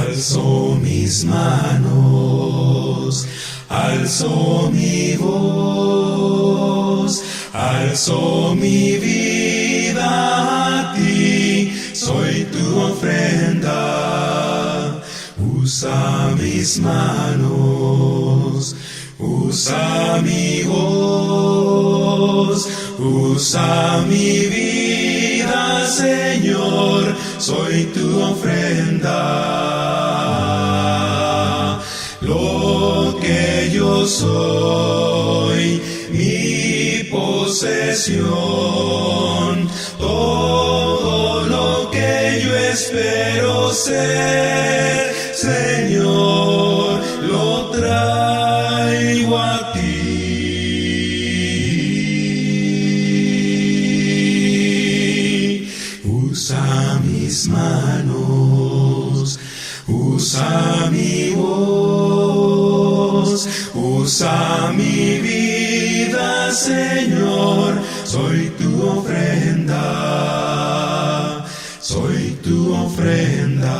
Alzo mis manos, alzo mi voz, alzo mi vida a ti, soy tu ofrenda. Usa mis manos, usa mi voz, usa mi vida, Señor, soy tu ofrenda. Lo que yo soy, mi posesión, todo lo que yo espero ser, Señor, lo traigo a ti. Usa mis manos, usa mi voz, usa mi vida, Señor, soy tu ofrenda, soy tu ofrenda.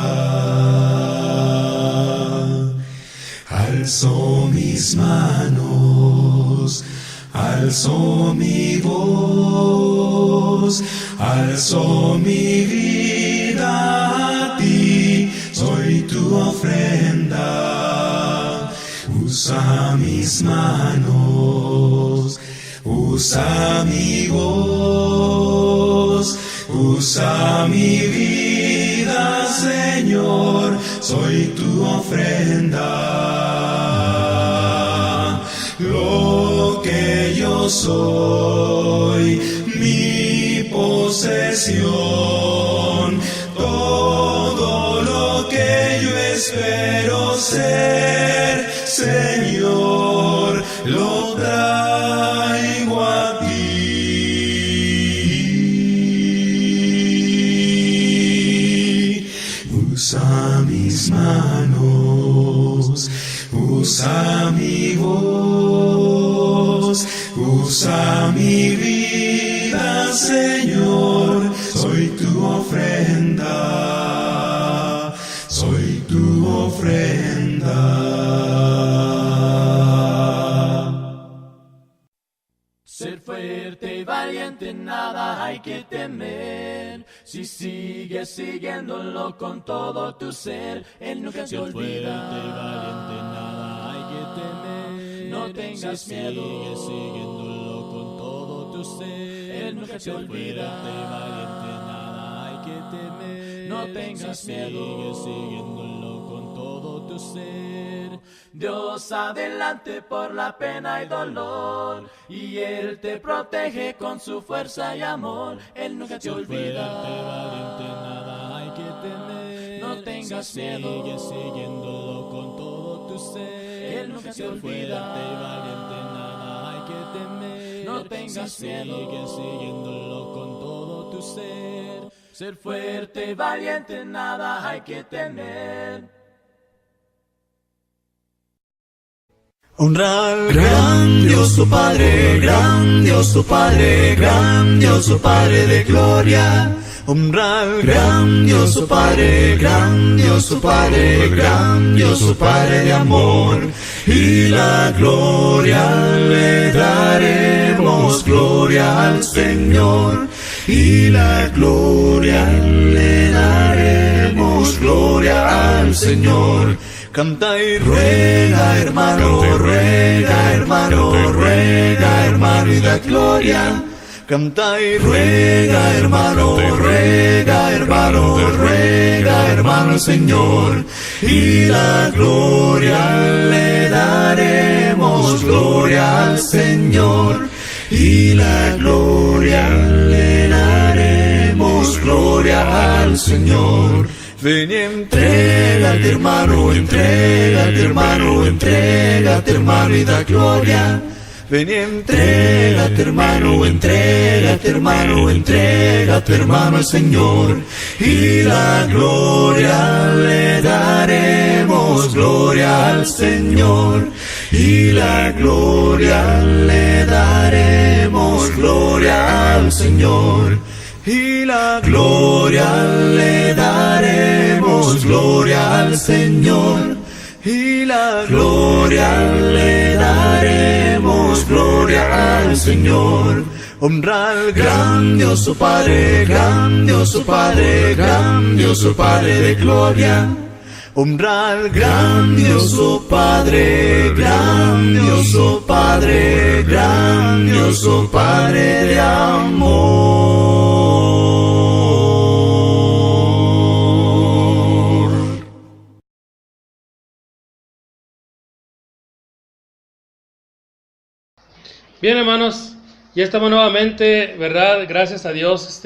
Alzo mis manos, alzo mi voz, alzo mi vida a ti, soy tu ofrenda. Usa mis manos, usa mi voz, usa mi vida, Señor, soy tu ofrenda. Lo que yo soy, mi posesión, todo lo que yo espero ser, Señor, lo traigo a ti. Usa mis manos, usa mi voz, usa mi vida, Señor, soy tu ofrenda, soy tu ofrenda. Ser fuerte y valiente, nada hay que temer. Si sigues siguiéndolo con todo tu ser, Él nunca te olvida. Ser fuerte y valiente, nada hay que temer. No tengas miedo. Sigues siguiéndolo con todo tu ser, Él nunca te olvida. Ser fuerte y valiente, nada hay que temer. No tengas miedo. Sigues siguiéndolo con todo tu ser. Dios adelante por la pena y dolor, y Él te protege con su fuerza y amor. Él nunca te Ser olvida. fuerte y valiente, nada hay que temer. No tengas miedo. Sigues siguiéndolo con todo tu ser. Él nunca te Ser olvida. fuerte y valiente, nada hay que temer. No tengas miedo. Sigues siguiéndolo con todo tu ser. Ser fuerte y valiente, nada hay que temer. Honra al gran Dios tu Padre, gran Dios tu Padre, gran Dios tu Padre de gloria. Honra al gran Dios tu Padre, gran Dios tu Padre, gran Dios tu Padre de amor. Y la gloria le daremos, gloria al Señor. Y la gloria le daremos, gloria al Señor. Canta y ruega, hermano, ruega, hermano, ruega, hermano, y da gloria. Canta y ruega, hermano, ruega, hermano, ruega, hermano, al Señor. Y la gloria le daremos, gloria al Señor. Y la gloria le daremos, gloria al Señor. Ven y entrégate, hermano, entrégate, hermano, entrégate, hermano, y da gloria. Ven y entrégate, hermano, entrégate, hermano, entrégate, hermano, al Señor. Y la gloria le daremos, gloria al Señor. Y la gloria le daremos, gloria al Señor. y la gloria le daremos, gloria al Señor, y la gloria le daremos, gloria al Señor. Honra al grandioso Padre, grandioso Padre, grandioso Padre de gloria. Honra al grandioso Padre, grandioso Padre, grandioso Padre de amor. Bien, hermanos, ya estamos nuevamente, ¿verdad? Gracias a Dios.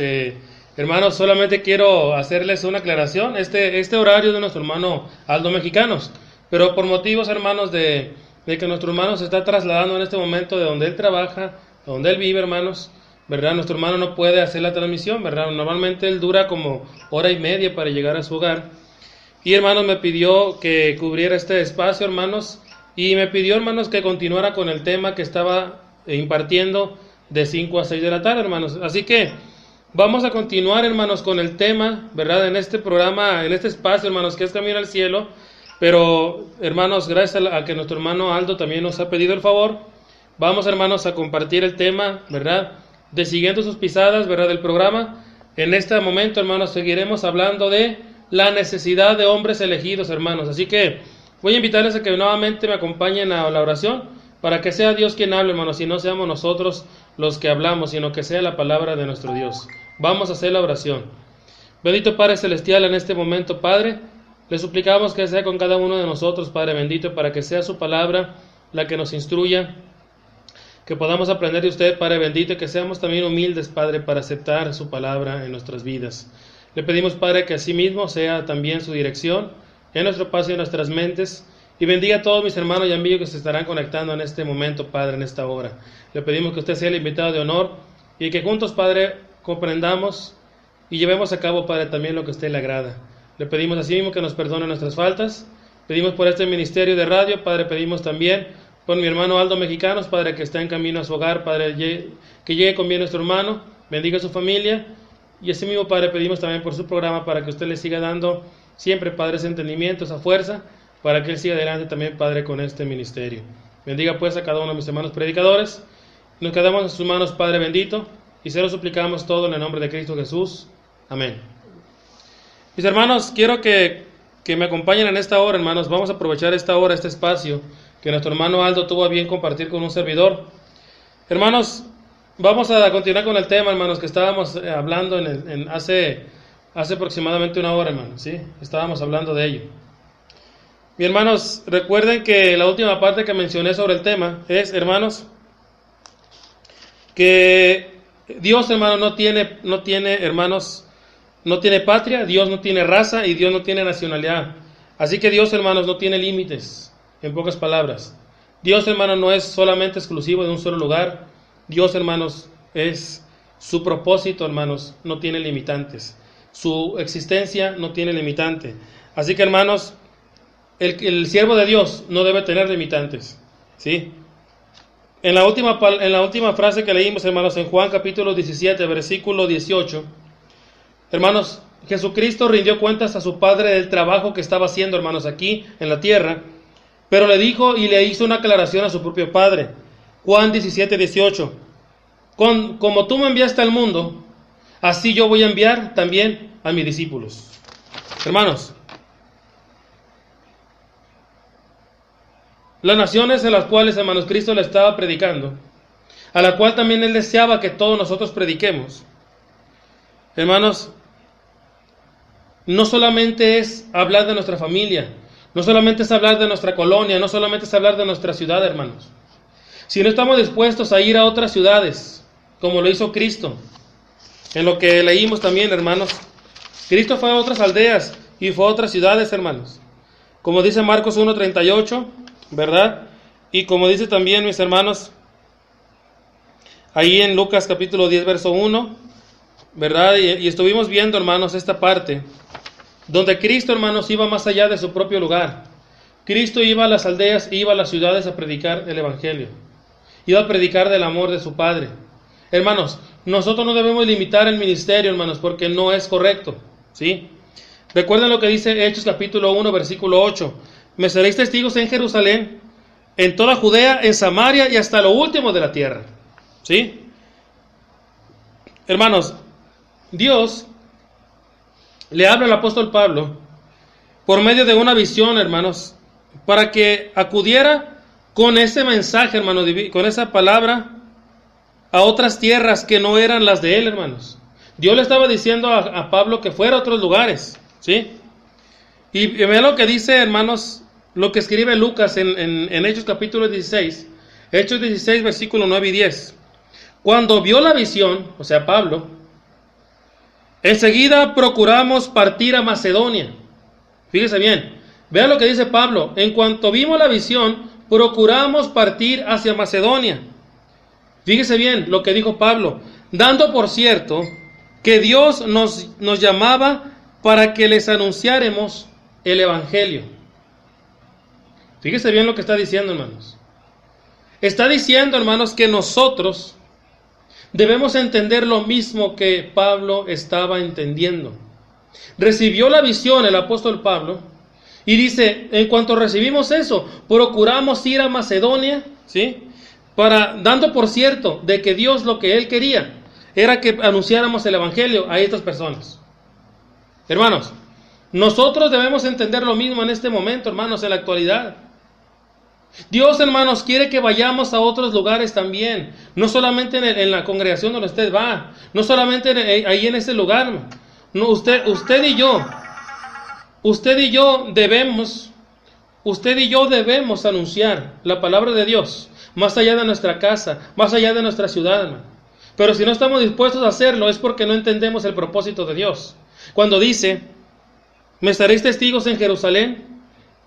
Hermanos, solamente quiero hacerles una aclaración. Este horario es de nuestro hermano Aldo Mexicanos, pero por motivos, hermanos, de que nuestro hermano se está trasladando en este momento de donde él trabaja, donde él vive, hermanos, ¿verdad? Nuestro hermano no puede hacer la transmisión, ¿verdad? Normalmente él dura como hora y media para llegar a su hogar. Y, hermanos, me pidió que cubriera este espacio, hermanos, y me pidió, hermanos, que continuara con el tema que estaba impartiendo de 5 a 6 de la tarde, hermanos. Así que vamos a continuar, hermanos, con el tema, ¿verdad? En este programa, en este espacio, hermanos, que es Camino al Cielo. Pero, hermanos, gracias a que nuestro hermano Aldo también nos ha pedido el favor, vamos, hermanos, a compartir el tema, ¿verdad? De siguiendo sus pisadas, ¿verdad? Del programa. En este momento, hermanos, seguiremos hablando de la necesidad de hombres elegidos, hermanos. Así que voy a invitarles a que nuevamente me acompañen a la oración, para que sea Dios quien hable, hermanos, y no seamos nosotros los que hablamos, sino que sea la palabra de nuestro Dios. Vamos a hacer la oración. Bendito Padre Celestial, en este momento, Padre, le suplicamos que sea con cada uno de nosotros, Padre bendito, para que sea su palabra la que nos instruya, que podamos aprender de usted, Padre bendito, y que seamos también humildes, Padre, para aceptar su palabra en nuestras vidas. Le pedimos, Padre, que asimismo sea también su dirección en nuestro paso y en nuestras mentes, y bendiga a todos mis hermanos y amigos que se estarán conectando en este momento, Padre, en esta hora. Le pedimos que usted sea el invitado de honor y que juntos, Padre, comprendamos y llevemos a cabo, Padre, también lo que a usted le agrada. Le pedimos así mismo que nos perdone nuestras faltas. Pedimos por este ministerio de radio, Padre, pedimos también por mi hermano Aldo Mexicanos, Padre, que está en camino a su hogar, Padre, que llegue con bien nuestro hermano, bendiga a su familia. Y así mismo, Padre, pedimos también por su programa, para que usted le siga dando siempre, Padre, ese entendimiento, esa fuerza, para que él siga adelante también, Padre, con este ministerio. Bendiga pues a cada uno de mis hermanos predicadores. Nos quedamos en sus manos, Padre bendito, y se lo suplicamos todo en el nombre de Cristo Jesús. Amén. Mis hermanos, quiero que me acompañen en esta hora, hermanos. Vamos a aprovechar esta hora, este espacio que nuestro hermano Aldo tuvo a bien compartir con un servidor. Hermanos, vamos a continuar con el tema, hermanos, que estábamos hablando hace aproximadamente una hora, hermanos, ¿sí? Estábamos hablando de ello. Mis hermanos, recuerden que la última parte que mencioné sobre el tema es, hermanos, que Dios, hermanos, no tiene, hermanos, no tiene patria, Dios no tiene raza y Dios no tiene nacionalidad. Así que Dios, hermanos, no tiene límites, en pocas palabras. Dios, hermanos, no es solamente exclusivo de un solo lugar. Dios, hermanos, es su propósito, hermanos, no tiene limitantes. Su existencia no tiene limitante. Así que, hermanos, el siervo de Dios no debe tener limitantes, ¿sí? En la última frase que leímos, hermanos, en Juan capítulo 17, versículo 18, hermanos, Jesucristo rindió cuentas a su Padre del trabajo que estaba haciendo, hermanos, aquí en la tierra, pero le dijo y le hizo una aclaración a su propio Padre. Juan 17, 18, como tú me enviaste al mundo, así yo voy a enviar también a mis discípulos. Hermanos, las naciones en las cuales, hermanos, Cristo le estaba predicando, a la cual también Él deseaba que todos nosotros prediquemos, hermanos, no solamente es hablar de nuestra familia, no solamente es hablar de nuestra colonia, no solamente es hablar de nuestra ciudad, hermanos, si no estamos dispuestos a ir a otras ciudades, como lo hizo Cristo. En lo que leímos también, hermanos, Cristo fue a otras aldeas y fue a otras ciudades, hermanos, como dice Marcos 1:38, ¿verdad? Y como dice también, mis hermanos, ahí en Lucas capítulo 10, verso 1, ¿verdad? Y estuvimos viendo, hermanos, esta parte, donde Cristo, hermanos, iba más allá de su propio lugar. Cristo iba a las aldeas, iba a las ciudades a predicar el Evangelio. Iba a predicar del amor de su Padre. Hermanos, nosotros no debemos limitar el ministerio, hermanos, porque no es correcto, ¿sí? Recuerden lo que dice Hechos capítulo 1, versículo 8. Me seréis testigos en Jerusalén, en toda Judea, en Samaria y hasta lo último de la tierra, ¿sí? Hermanos, Dios le habla al apóstol Pablo por medio de una visión, hermanos, para que acudiera con ese mensaje, hermanos, con esa palabra a otras tierras que no eran las de él, hermanos. Dios le estaba diciendo a Pablo que fuera a otros lugares, ¿sí? Y vean lo que dice, hermanos, lo que escribe Lucas en Hechos capítulo 16, Hechos 16, versículo 9 y 10. Cuando vio la visión, o sea, Pablo, enseguida procuramos partir a Macedonia. Fíjese bien, vean lo que dice Pablo. En cuanto vimos la visión, procuramos partir hacia Macedonia. Fíjese bien lo que dijo Pablo, dando por cierto que Dios nos llamaba para que les anunciáramos el Evangelio. Fíjese bien lo que está diciendo, hermanos. Está diciendo, hermanos, que nosotros debemos entender lo mismo que Pablo estaba entendiendo. Recibió la visión el apóstol Pablo y dice, en cuanto recibimos eso, procuramos ir a Macedonia, ¿sí? Dando por cierto de que Dios lo que Él quería era que anunciáramos el Evangelio a estas personas. Hermanos, nosotros debemos entender lo mismo en este momento, hermanos, en la actualidad. Dios, hermanos, quiere que vayamos a otros lugares también, no solamente en la congregación donde usted va, no solamente ahí en ese lugar. No, usted y yo debemos anunciar la palabra de Dios más allá de nuestra casa, más allá de nuestra ciudad, hermano. Pero si no estamos dispuestos a hacerlo es porque no entendemos el propósito de Dios. Cuando dice, me seréis testigos en Jerusalén,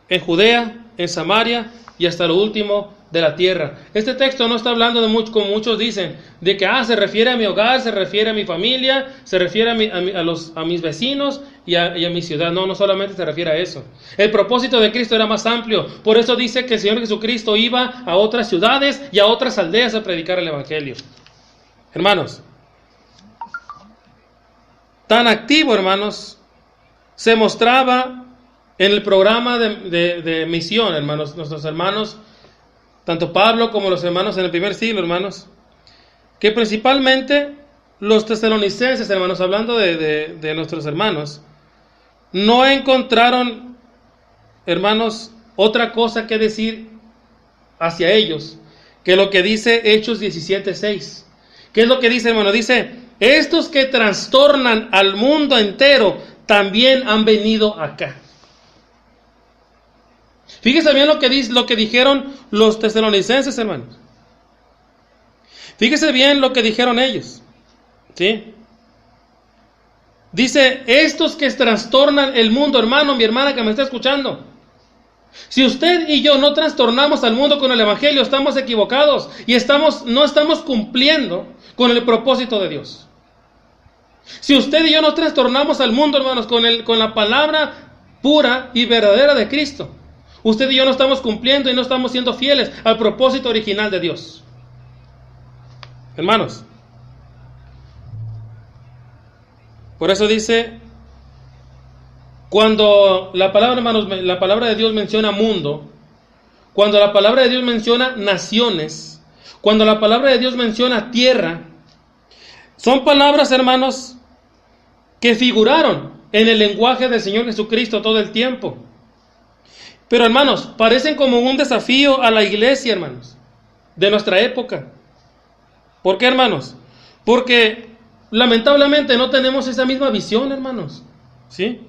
en Judea, en Samaria y hasta lo último de la tierra. Este texto no está hablando de mucho, como muchos dicen, de que se refiere a mi hogar, se refiere a mi familia, se refiere a mis vecinos y a mi ciudad. No, no solamente se refiere a eso. El propósito de Cristo era más amplio. Por eso dice que el Señor Jesucristo iba a otras ciudades y a otras aldeas a predicar el Evangelio. Hermanos, tan activo, hermanos, se mostraba en el programa de misión, hermanos, nuestros hermanos, tanto Pablo como los hermanos en el primer siglo, hermanos, que principalmente los tesalonicenses, hermanos, hablando de nuestros hermanos, no encontraron, hermanos, otra cosa que decir hacia ellos que lo que dice Hechos 17:6. ¿Qué es lo que dice, hermano? Dice, estos que trastornan al mundo entero también han venido acá. Fíjese bien lo que dijeron los tesalonicenses, hermanos. Fíjese bien lo que dijeron ellos, ¿sí? Dice, estos que trastornan el mundo, hermano, mi hermana que me está escuchando. Si usted y yo no trastornamos al mundo con el Evangelio, estamos equivocados y no estamos cumpliendo con el propósito de Dios. Si usted y yo no trastornamos al mundo, hermanos, con la palabra pura y verdadera de Cristo, usted y yo no estamos cumpliendo y no estamos siendo fieles al propósito original de Dios. Hermanos, por eso dice, cuando la palabra, hermanos, la palabra de Dios menciona mundo, cuando la palabra de Dios menciona naciones, cuando la palabra de Dios menciona tierra, son palabras, hermanos, que figuraron en el lenguaje del Señor Jesucristo todo el tiempo. Pero, hermanos, parecen como un desafío a la iglesia, hermanos, de nuestra época. ¿Por qué, hermanos? Porque lamentablemente no tenemos esa misma visión, hermanos. ¿Sí?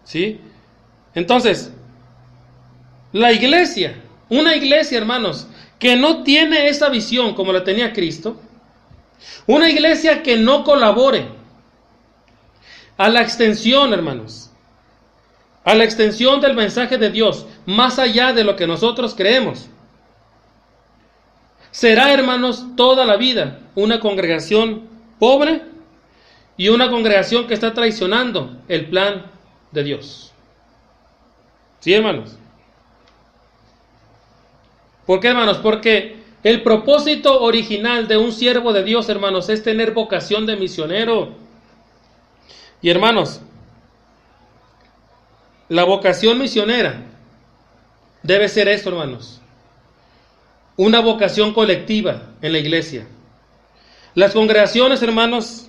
¿Sí? Entonces, la iglesia, una iglesia, hermanos, que no tiene esa visión como la tenía Cristo, una iglesia que no colabore a la extensión, hermanos, a la extensión del mensaje de Dios, más allá de lo que nosotros creemos, será, hermanos, toda la vida una congregación pobre y una congregación que está traicionando el plan de Dios. ¿Sí, hermanos? ¿Por qué, hermanos? Porque El propósito original de un siervo de Dios, hermanos, es tener vocación de misionero. Y hermanos, la vocación misionera debe ser esto, hermanos: una vocación colectiva en la iglesia. Las congregaciones, hermanos,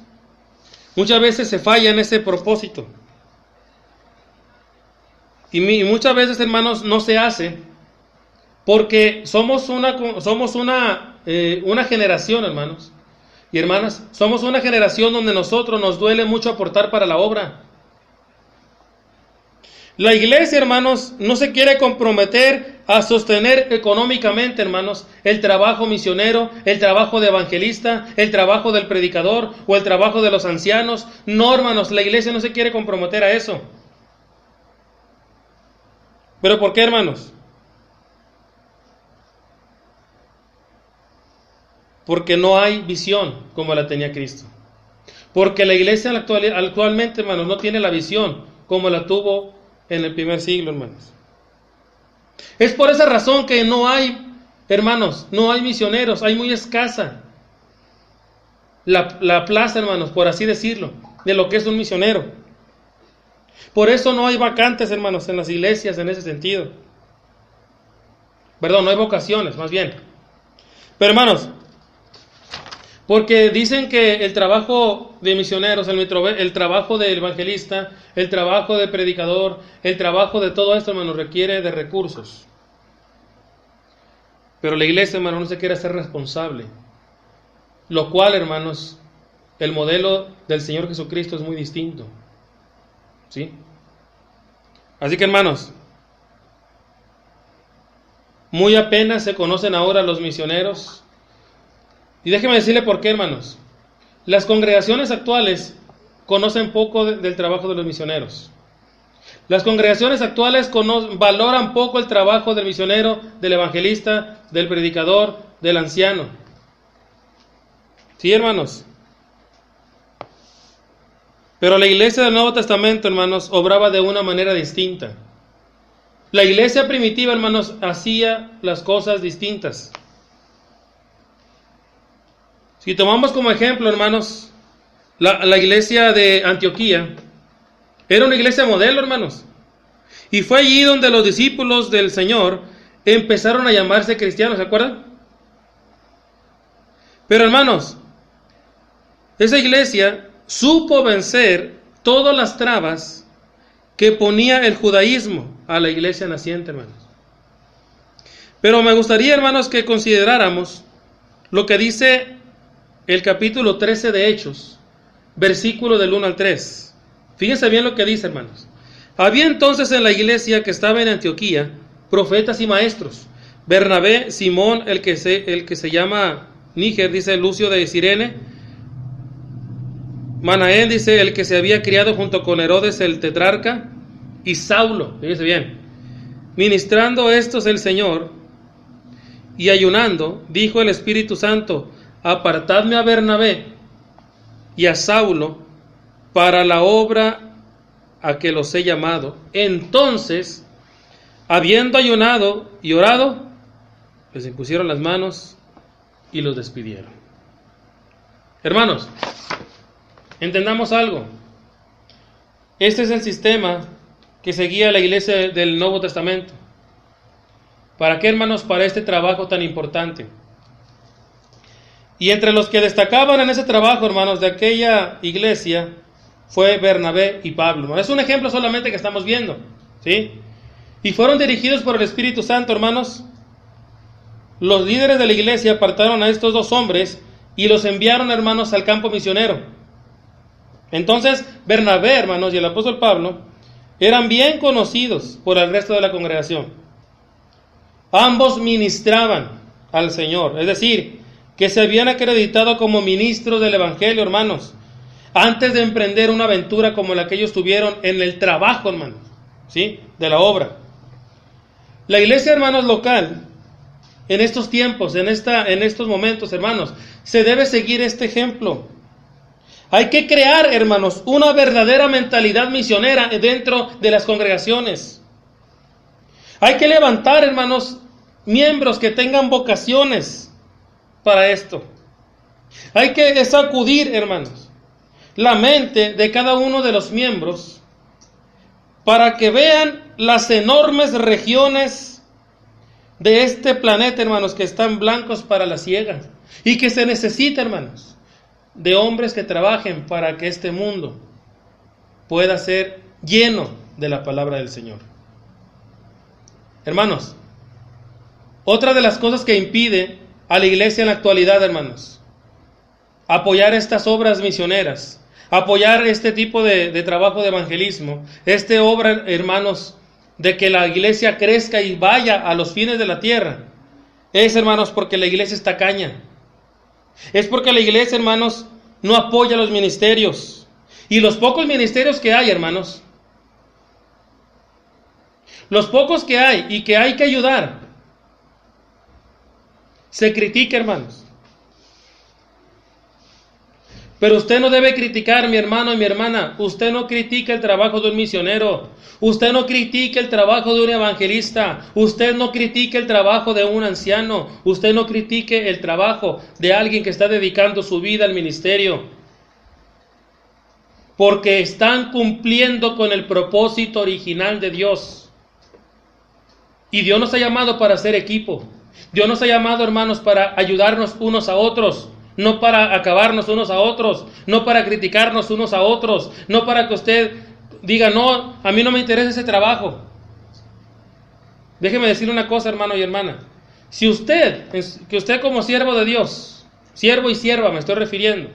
muchas veces se falla en ese propósito. Y muchas veces, hermanos, no se hace porque somos una generación, hermanos y hermanas, somos una generación donde nosotros nos duele mucho aportar para la obra. La iglesia, hermanos, no se quiere comprometer a sostener económicamente, hermanos, el trabajo misionero, el trabajo de evangelista, el trabajo del predicador o el trabajo de los ancianos. No, hermanos, la iglesia no se quiere comprometer a eso. ¿Pero por qué, hermanos? Porque no hay visión como la tenía Cristo. Porque la iglesia actualmente, hermanos, no tiene la visión como la tuvo en el primer siglo, hermanos. Es por esa razón que no hay, hermanos, no hay misioneros, hay muy escasa la plaza, hermanos, por así decirlo, de lo que es un misionero. Por eso no hay vacantes, hermanos, en las iglesias en ese sentido. Perdón, no hay vocaciones, más bien. Pero, hermanos, porque dicen que el trabajo de misioneros, el trabajo del evangelista, el trabajo del predicador, el trabajo de todo esto, hermanos, requiere de recursos. Pero la iglesia, hermanos, no se quiere hacer responsable. Lo cual, hermanos, el modelo del Señor Jesucristo es muy distinto. ¿Sí? Así que, hermanos, muy apenas se conocen ahora los misioneros. Y déjeme decirle por qué, hermanos. Las congregaciones actuales conocen poco del trabajo de los misioneros. Las congregaciones actuales valoran poco el trabajo del misionero, del evangelista, del predicador, del anciano. Sí, hermanos. Pero la iglesia del Nuevo Testamento, hermanos, obraba de una manera distinta. La iglesia primitiva, hermanos, hacía las cosas distintas. Si tomamos como ejemplo, hermanos, la iglesia de Antioquía, era una iglesia modelo, hermanos. Y fue allí donde los discípulos del Señor empezaron a llamarse cristianos, ¿se acuerdan? Pero, hermanos, esa iglesia supo vencer todas las trabas que ponía el judaísmo a la iglesia naciente, hermanos. Pero me gustaría, hermanos, que consideráramos lo que dice el capítulo 13 de Hechos, versículo del 1 al 3. Fíjense bien lo que dice, hermanos. Había entonces en la iglesia que estaba en Antioquía profetas y maestros: Bernabé, Simón, el que se llama Níger, dice Lucio de Cirene, Manaén, dice el que se había criado junto con Herodes el tetrarca, y Saulo, fíjense bien, ministrando estos el Señor y ayunando, dijo el Espíritu Santo: apartadme a Bernabé y a Saulo para la obra a que los he llamado. Entonces, habiendo ayunado y orado, les impusieron las manos y los despidieron. Hermanos, entendamos algo. Este es el sistema que seguía la iglesia del Nuevo Testamento. ¿Para qué, hermanos? Para este trabajo tan importante. Y entre los que destacaban en ese trabajo, hermanos, de aquella iglesia, fue Bernabé y Pablo. Es un ejemplo solamente que estamos viendo, ¿sí? Y fueron dirigidos por el Espíritu Santo, hermanos. Los líderes de la iglesia apartaron a estos dos hombres y los enviaron, hermanos, al campo misionero. Entonces, Bernabé, hermanos, y el apóstol Pablo eran bien conocidos por el resto de la congregación. Ambos ministraban al Señor, es decir, que se habían acreditado como ministros del Evangelio, hermanos, antes de emprender una aventura como la que ellos tuvieron en el trabajo, hermanos, ¿sí?, de la obra. La iglesia, hermanos, local, en estos tiempos, en estos momentos, hermanos, se debe seguir este ejemplo. Hay que crear, hermanos, una verdadera mentalidad misionera dentro de las congregaciones. Hay que levantar, hermanos, miembros que tengan vocaciones para esto. Hay que sacudir, hermanos, la mente de cada uno de los miembros para que vean las enormes regiones de este planeta, hermanos, que están blancos para la siega, y que se necesita, hermanos, de hombres que trabajen para que este mundo pueda ser lleno de la palabra del Señor. Hermanos, otra de las cosas que impide a la iglesia en la actualidad, hermanos, apoyar estas obras misioneras, apoyar este tipo de trabajo de evangelismo, esta obra, hermanos, de que la iglesia crezca y vaya a los fines de la tierra, es, hermanos, porque la iglesia es tacaña. Es porque la iglesia, hermanos, no apoya los ministerios. Y los pocos ministerios que hay, hermanos, los pocos que hay y que hay que ayudar, se critica, hermanos. Pero usted no debe criticar, mi hermano y mi hermana. Usted no critica el trabajo de un misionero. Usted no critica el trabajo de un evangelista. Usted no critica el trabajo de un anciano. Usted no critique el trabajo de alguien que está dedicando su vida al ministerio. Porque están cumpliendo con el propósito original de Dios. Y Dios nos ha llamado para hacer equipo. Dios nos ha llamado, hermanos, para ayudarnos unos a otros. No para acabarnos unos a otros, no para criticarnos unos a otros, no para que usted diga, no, a mí no me interesa ese trabajo. Déjeme decirle una cosa, hermano y hermana. Si usted, que usted como siervo de Dios, siervo y sierva me estoy refiriendo,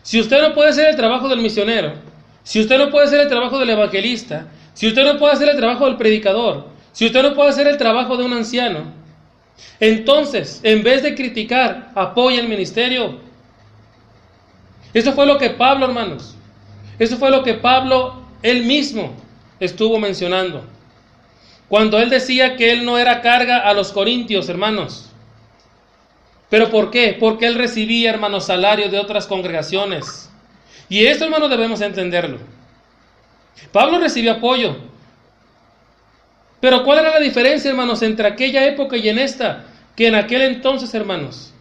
si usted no puede hacer el trabajo del misionero, si usted no puede hacer el trabajo del evangelista, si usted no puede hacer el trabajo del predicador, si usted no puede hacer el trabajo de un anciano, entonces, en vez de criticar, apoya el ministerio. Eso fue lo que Pablo, hermanos, eso fue lo que Pablo él mismo estuvo mencionando. Cuando él decía que él no era carga a los corintios, hermanos. ¿Pero por qué? Porque él recibía, hermanos, salario de otras congregaciones. Y esto, hermanos, debemos entenderlo. Pablo recibió apoyo. Pero ¿cuál era la diferencia, hermanos, entre aquella época y en esta? Que en aquel entonces, hermanos,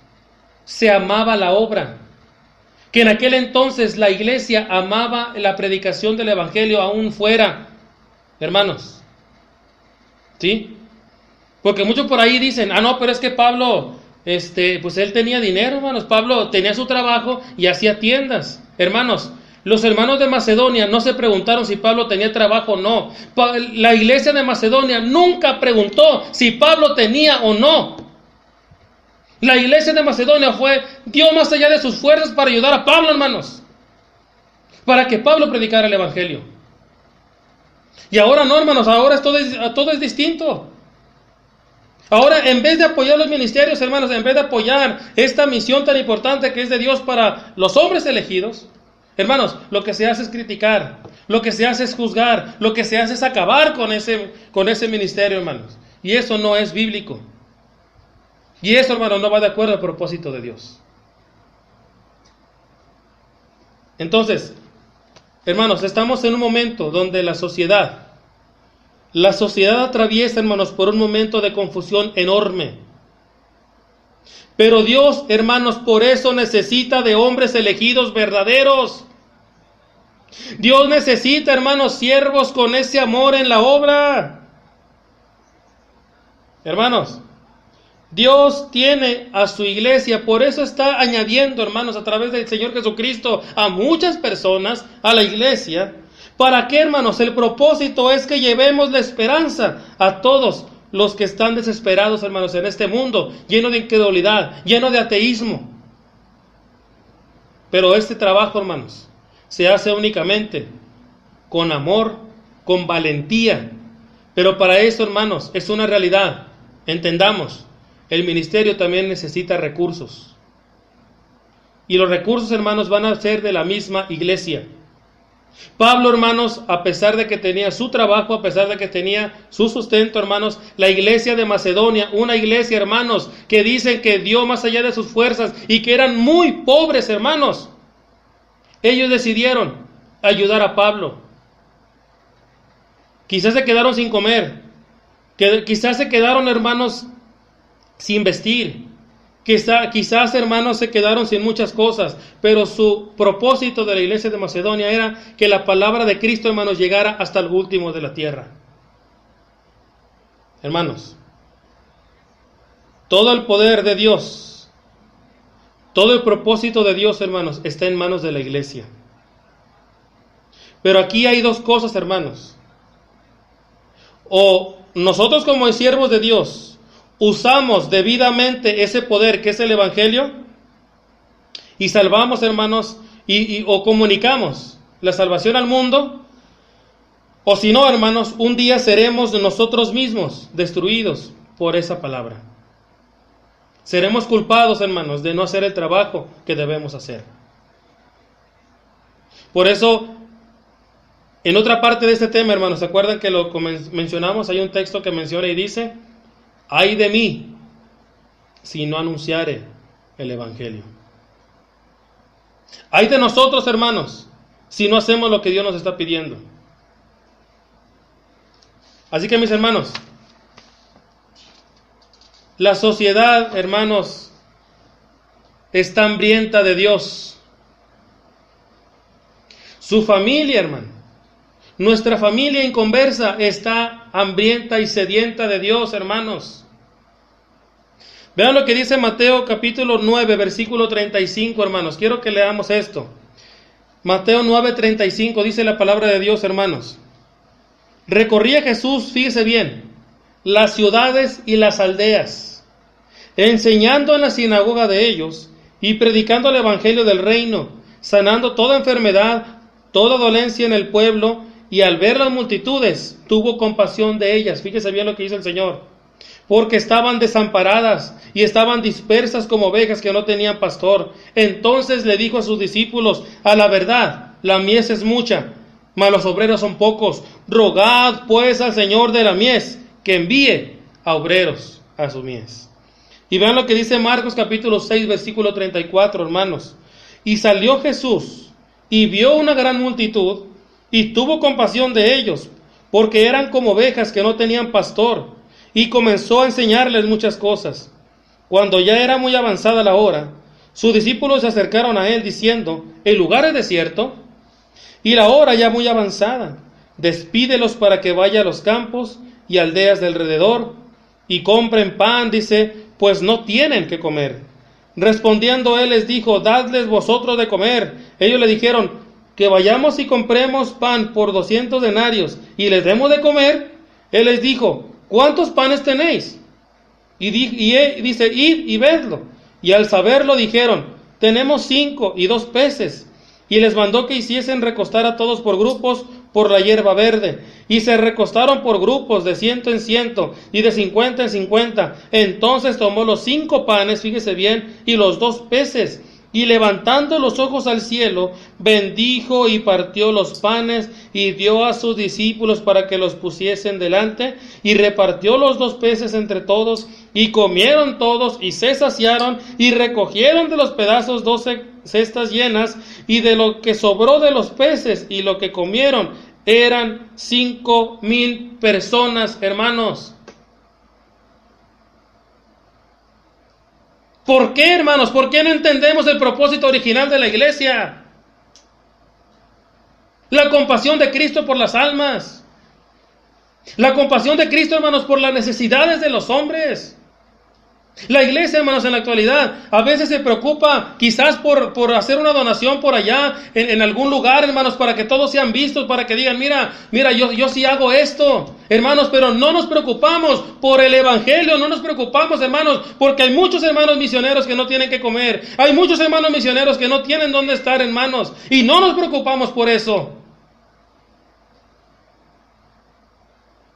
se amaba la obra. Que en aquel entonces la iglesia amaba la predicación del evangelio aún fuera. Hermanos, ¿sí? Porque muchos por ahí dicen, no, pero es que Pablo, pues él tenía dinero, hermanos. Pablo tenía su trabajo y hacía tiendas. Hermanos, los hermanos de Macedonia no se preguntaron si Pablo tenía trabajo o no. La iglesia de Macedonia nunca preguntó si Pablo tenía o no. La iglesia de Macedonia dio más allá de sus fuerzas para ayudar a Pablo, hermanos. Para que Pablo predicara el evangelio. Y ahora no, hermanos, ahora todo es distinto. Ahora, en vez de apoyar los ministerios, hermanos, en vez de apoyar esta misión tan importante que es de Dios para los hombres elegidos, hermanos, lo que se hace es criticar, lo que se hace es juzgar, lo que se hace es acabar con ese ministerio, hermanos. Y eso no es bíblico. Y eso, hermanos, no va de acuerdo al propósito de Dios. Entonces, hermanos, estamos en un momento donde la sociedad atraviesa, hermanos, por un momento de confusión enorme. Pero Dios, hermanos, por eso necesita de hombres elegidos verdaderos. Dios necesita, hermanos, siervos con ese amor en la obra. Hermanos, Dios tiene a su iglesia, por eso está añadiendo, hermanos, a través del Señor Jesucristo a muchas personas a la iglesia. ¿Para qué, hermanos? El propósito es que llevemos la esperanza a todos los que están desesperados, hermanos, en este mundo, lleno de incredulidad, lleno de ateísmo. Pero este trabajo, hermanos, se hace únicamente con amor, con valentía. Pero para eso, hermanos, es una realidad. Entendamos, el ministerio también necesita recursos. Y los recursos, hermanos, van a ser de la misma iglesia. Pablo, hermanos, a pesar de que tenía su trabajo, a pesar de que tenía su sustento, hermanos, la iglesia de Macedonia, una iglesia, hermanos, que dicen que dio más allá de sus fuerzas y que eran muy pobres, hermanos, ellos decidieron ayudar a Pablo. Quizás se quedaron sin comer, quizás se quedaron, hermanos, sin vestir, Quizás, hermanos, se quedaron sin muchas cosas, pero su propósito de la iglesia de Macedonia era que la palabra de Cristo, hermanos, llegara hasta el último de la tierra. Hermanos, todo el poder de Dios, todo el propósito de Dios, hermanos, está en manos de la iglesia. Pero aquí hay dos cosas, hermanos. O nosotros como siervos de Dios usamos debidamente ese poder que es el Evangelio y salvamos, hermanos, o comunicamos la salvación al mundo, o si no, hermanos, un día seremos nosotros mismos destruidos por esa palabra. Seremos culpados, hermanos, de no hacer el trabajo que debemos hacer. Por eso, en otra parte de este tema, hermanos, ¿se acuerdan que lo mencionamos? Hay un texto que menciona y dice: ay de mí si no anunciare el Evangelio. Ay de nosotros, hermanos, si no hacemos lo que Dios nos está pidiendo. Así que, mis hermanos, la sociedad, hermanos, está hambrienta de Dios. Su familia, hermano, nuestra familia inconversa está hambrienta y sedienta de Dios, hermanos. Vean lo que dice Mateo capítulo 9, versículo 35, hermanos. Quiero que leamos esto. Mateo 9, 35 dice la palabra de Dios, hermanos. Recorría Jesús, fíjese bien, las ciudades y las aldeas, enseñando en la sinagoga de ellos y predicando el evangelio del reino, sanando toda enfermedad, toda dolencia en el pueblo, y al ver las multitudes tuvo compasión de ellas. Fíjese bien lo que dice el Señor, porque estaban desamparadas y estaban dispersas como ovejas que no tenían pastor. Entonces le dijo a sus discípulos: a la verdad, la mies es mucha, mas los obreros son pocos. Rogad pues al Señor de la mies que envíe a obreros a su mies. Y vean lo que dice Marcos capítulo 6, versículo 34, hermanos. Y salió Jesús y vio una gran multitud y tuvo compasión de ellos, porque eran como ovejas que no tenían pastor, y comenzó a enseñarles muchas cosas. Cuando ya era muy avanzada la hora, sus discípulos se acercaron a él diciendo: el lugar es desierto y la hora ya muy avanzada. Despídelos para que vaya a los campos y aldeas de alrededor y compren pan, dice, pues no tienen que comer. Respondiendo él les dijo: dadles vosotros de comer. Ellos le dijeron: que vayamos y compremos pan por 200 denarios y les demos de comer. Él les dijo: ¿cuántos panes tenéis? Y dice: id y vedlo. Y al saberlo dijeron: tenemos 5 y 2 peces. Y les mandó que hiciesen recostar a todos por grupos por la hierba verde. Y se recostaron por grupos de 100 en 100 y de 50 en 50. Entonces tomó los 5 panes, fíjese bien, y los 2 peces. Y levantando los ojos al cielo, bendijo y partió los panes y dio a sus discípulos para que los pusiesen delante, y repartió los 2 peces entre todos, y comieron todos y se saciaron, y recogieron de los pedazos 12 cestas llenas, y de lo que sobró de los peces y lo que comieron eran 5,000 personas, hermanos. ¿Por qué, hermanos? ¿Por qué no entendemos el propósito original de la iglesia? La compasión de Cristo por las almas. La compasión de Cristo, hermanos, por las necesidades de los hombres. La iglesia, hermanos, en la actualidad a veces se preocupa quizás por hacer una donación por allá en algún lugar, hermanos, para que todos sean vistos, para que digan: mira, yo sí hago esto, hermanos. Pero no nos preocupamos por el evangelio, no nos preocupamos, hermanos, porque hay muchos hermanos misioneros que no tienen que comer, hay muchos hermanos misioneros que no tienen dónde estar, hermanos, y no nos preocupamos por eso.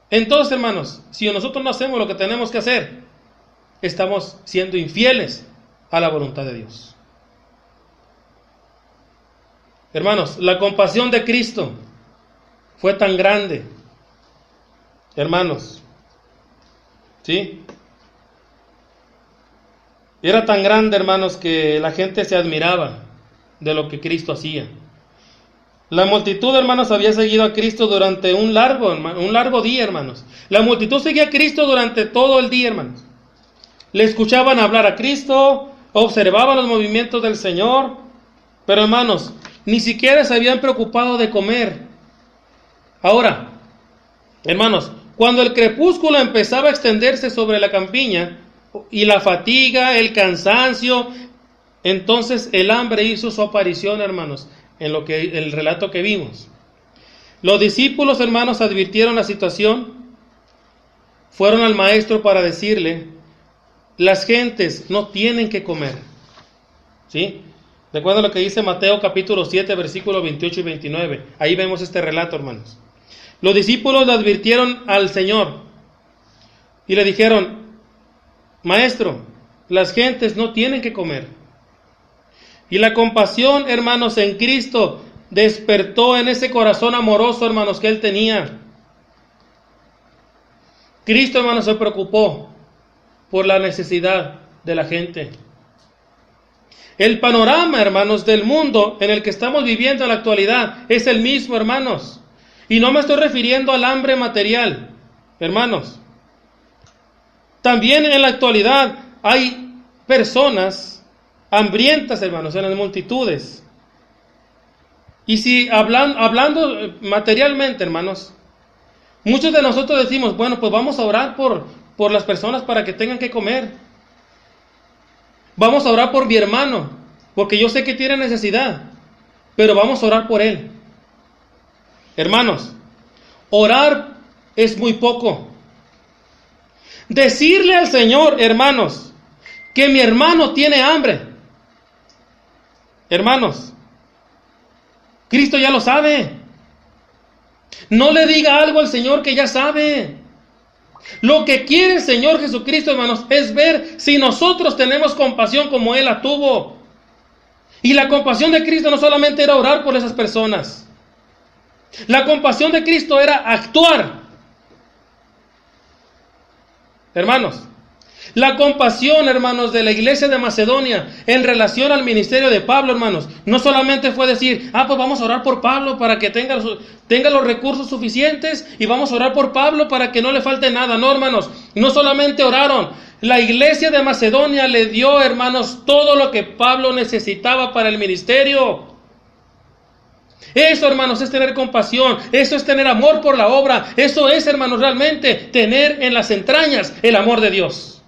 Entonces, hermanos, si nosotros no hacemos lo que tenemos que hacer, estamos siendo infieles a la voluntad de Dios. Hermanos, la compasión de Cristo fue tan grande, hermanos, ¿sí? Era tan grande, hermanos, que la gente se admiraba de lo que Cristo hacía. La multitud, hermanos, había seguido a Cristo durante un largo día, hermanos. La multitud seguía a Cristo durante todo el día, hermanos. Le escuchaban hablar a Cristo, observaban los movimientos del Señor, pero hermanos, ni siquiera se habían preocupado de comer. Ahora, hermanos, cuando el crepúsculo empezaba a extenderse sobre la campiña, y la fatiga, el cansancio, entonces el hambre hizo su aparición, hermanos, en el relato que vimos. Los discípulos, hermanos, advirtieron la situación, fueron al maestro para decirle: las gentes no tienen que comer. ¿Sí? Recuerda lo que dice Mateo capítulo 7, versículos 28 y 29. Ahí vemos este relato, hermanos. Los discípulos le advirtieron al Señor y le dijeron: Maestro, las gentes no tienen que comer. Y la compasión, hermanos, en Cristo despertó en ese corazón amoroso, hermanos, que Él tenía. Cristo, hermanos, se preocupó por la necesidad de la gente. El panorama, hermanos, del mundo en el que estamos viviendo en la actualidad es el mismo, hermanos. Y no me estoy refiriendo al hambre material, hermanos. También en la actualidad hay personas hambrientas, hermanos, en las multitudes. Y si hablando materialmente, hermanos, muchos de nosotros decimos: bueno, pues vamos a orar por las personas para que tengan que comer. Vamos a orar por mi hermano, porque yo sé que tiene necesidad, pero vamos a orar por él. Hermanos, orar es muy poco. Decirle al Señor, hermanos, que mi hermano tiene hambre. Hermanos, Cristo ya lo sabe. No le diga algo al Señor que ya sabe. Lo que quiere el Señor Jesucristo, hermanos, es ver si nosotros tenemos compasión como Él la tuvo. Y la compasión de Cristo no solamente era orar por esas personas. La compasión de Cristo era actuar. Hermanos, la compasión, hermanos, de la iglesia de Macedonia en relación al ministerio de Pablo, hermanos, no solamente fue decir: pues vamos a orar por Pablo para que tenga los recursos suficientes, y vamos a orar por Pablo para que no le falte nada. No, hermanos, no solamente oraron. La iglesia de Macedonia le dio, hermanos, todo lo que Pablo necesitaba para el ministerio. Eso, hermanos, es tener compasión. Eso es tener amor por la obra. Eso es, hermanos, realmente tener en las entrañas el amor de Dios.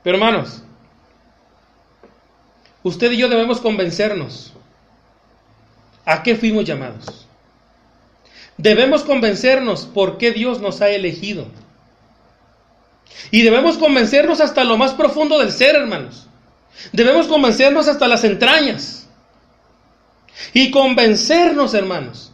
Pero, hermanos, usted y yo debemos convencernos a qué fuimos llamados. Debemos convencernos por qué Dios nos ha elegido. Y debemos convencernos hasta lo más profundo del ser, hermanos. Debemos convencernos hasta las entrañas. Y convencernos, hermanos,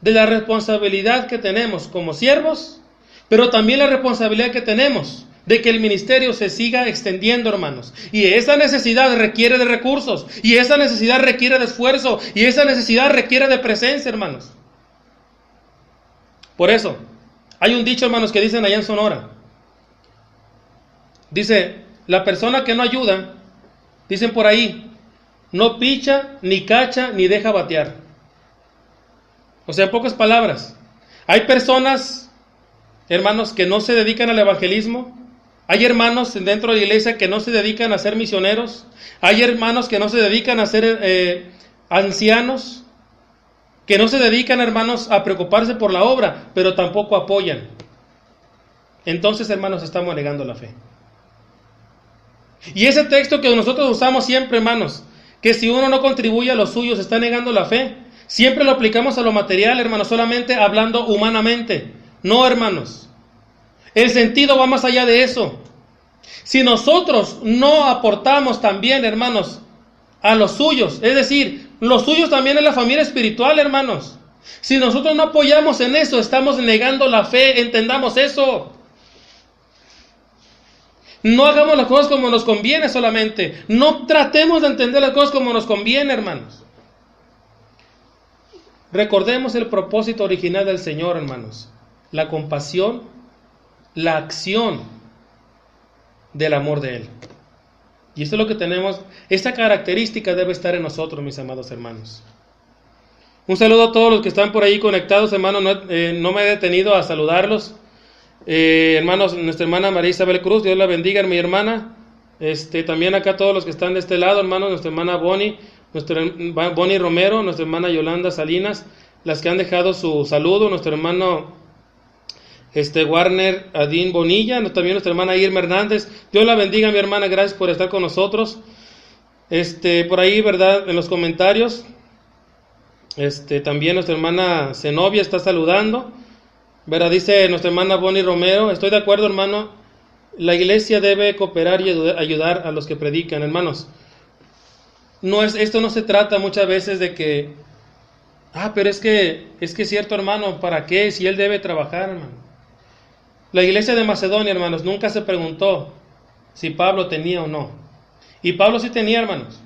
de la responsabilidad que tenemos como siervos, pero también la responsabilidad que tenemos de que el ministerio se siga extendiendo, hermanos. Y esa necesidad requiere de recursos, y esa necesidad requiere de esfuerzo, y esa necesidad requiere de presencia, hermanos. Por eso, hay un dicho, hermanos, que dicen allá en Sonora. Dice: la persona que no ayuda, dicen por ahí, no picha, ni cacha, ni deja batear. O sea, en pocas palabras, hay personas, hermanos, que no se dedican al evangelismo. Hay hermanos dentro de la iglesia que no se dedican a ser misioneros. Hay hermanos que no se dedican a ser ancianos, que no se dedican, hermanos, a preocuparse por la obra, pero tampoco apoyan. Entonces, hermanos, estamos negando la fe. Y ese texto que nosotros usamos siempre, hermanos, que si uno no contribuye a los suyos está negando la fe, siempre lo aplicamos a lo material, hermanos, solamente hablando humanamente. No, hermanos. El sentido va más allá de eso. Si nosotros no aportamos también, hermanos, a los suyos, es decir, los suyos también es la familia espiritual, hermanos. Si nosotros no apoyamos en eso, estamos negando la fe, entendamos eso. No hagamos las cosas como nos conviene solamente. No tratemos de entender las cosas como nos conviene, hermanos. Recordemos el propósito original del Señor, hermanos. La compasión, la acción del amor de Él. Y esto es lo que tenemos. Esta característica debe estar en nosotros, mis amados hermanos. Un saludo a todos los que están por ahí conectados, hermanos. No me he detenido a saludarlos. Hermanos, nuestra hermana María Isabel Cruz, Dios la bendiga, mi hermana. También acá todos los que están de este lado, hermanos, nuestra hermana Bonnie Romero, nuestra hermana Yolanda Salinas, las que han dejado su saludo, nuestro hermano Warner Adín Bonilla, también nuestra hermana Irma Hernández. Dios la bendiga, mi hermana, gracias por estar con nosotros. Por ahí, ¿verdad? En los comentarios, también nuestra hermana Zenobia está saludando, ¿verdad? Dice nuestra hermana Bonnie Romero, estoy de acuerdo, hermano, la iglesia debe cooperar y ayudar a los que predican, hermanos. Esto no se trata muchas veces de que, pero es que es cierto, hermano, ¿para qué? Si él debe trabajar, hermano. La iglesia de Macedonia, hermanos, nunca se preguntó si Pablo tenía o no. Y Pablo sí tenía, hermanos.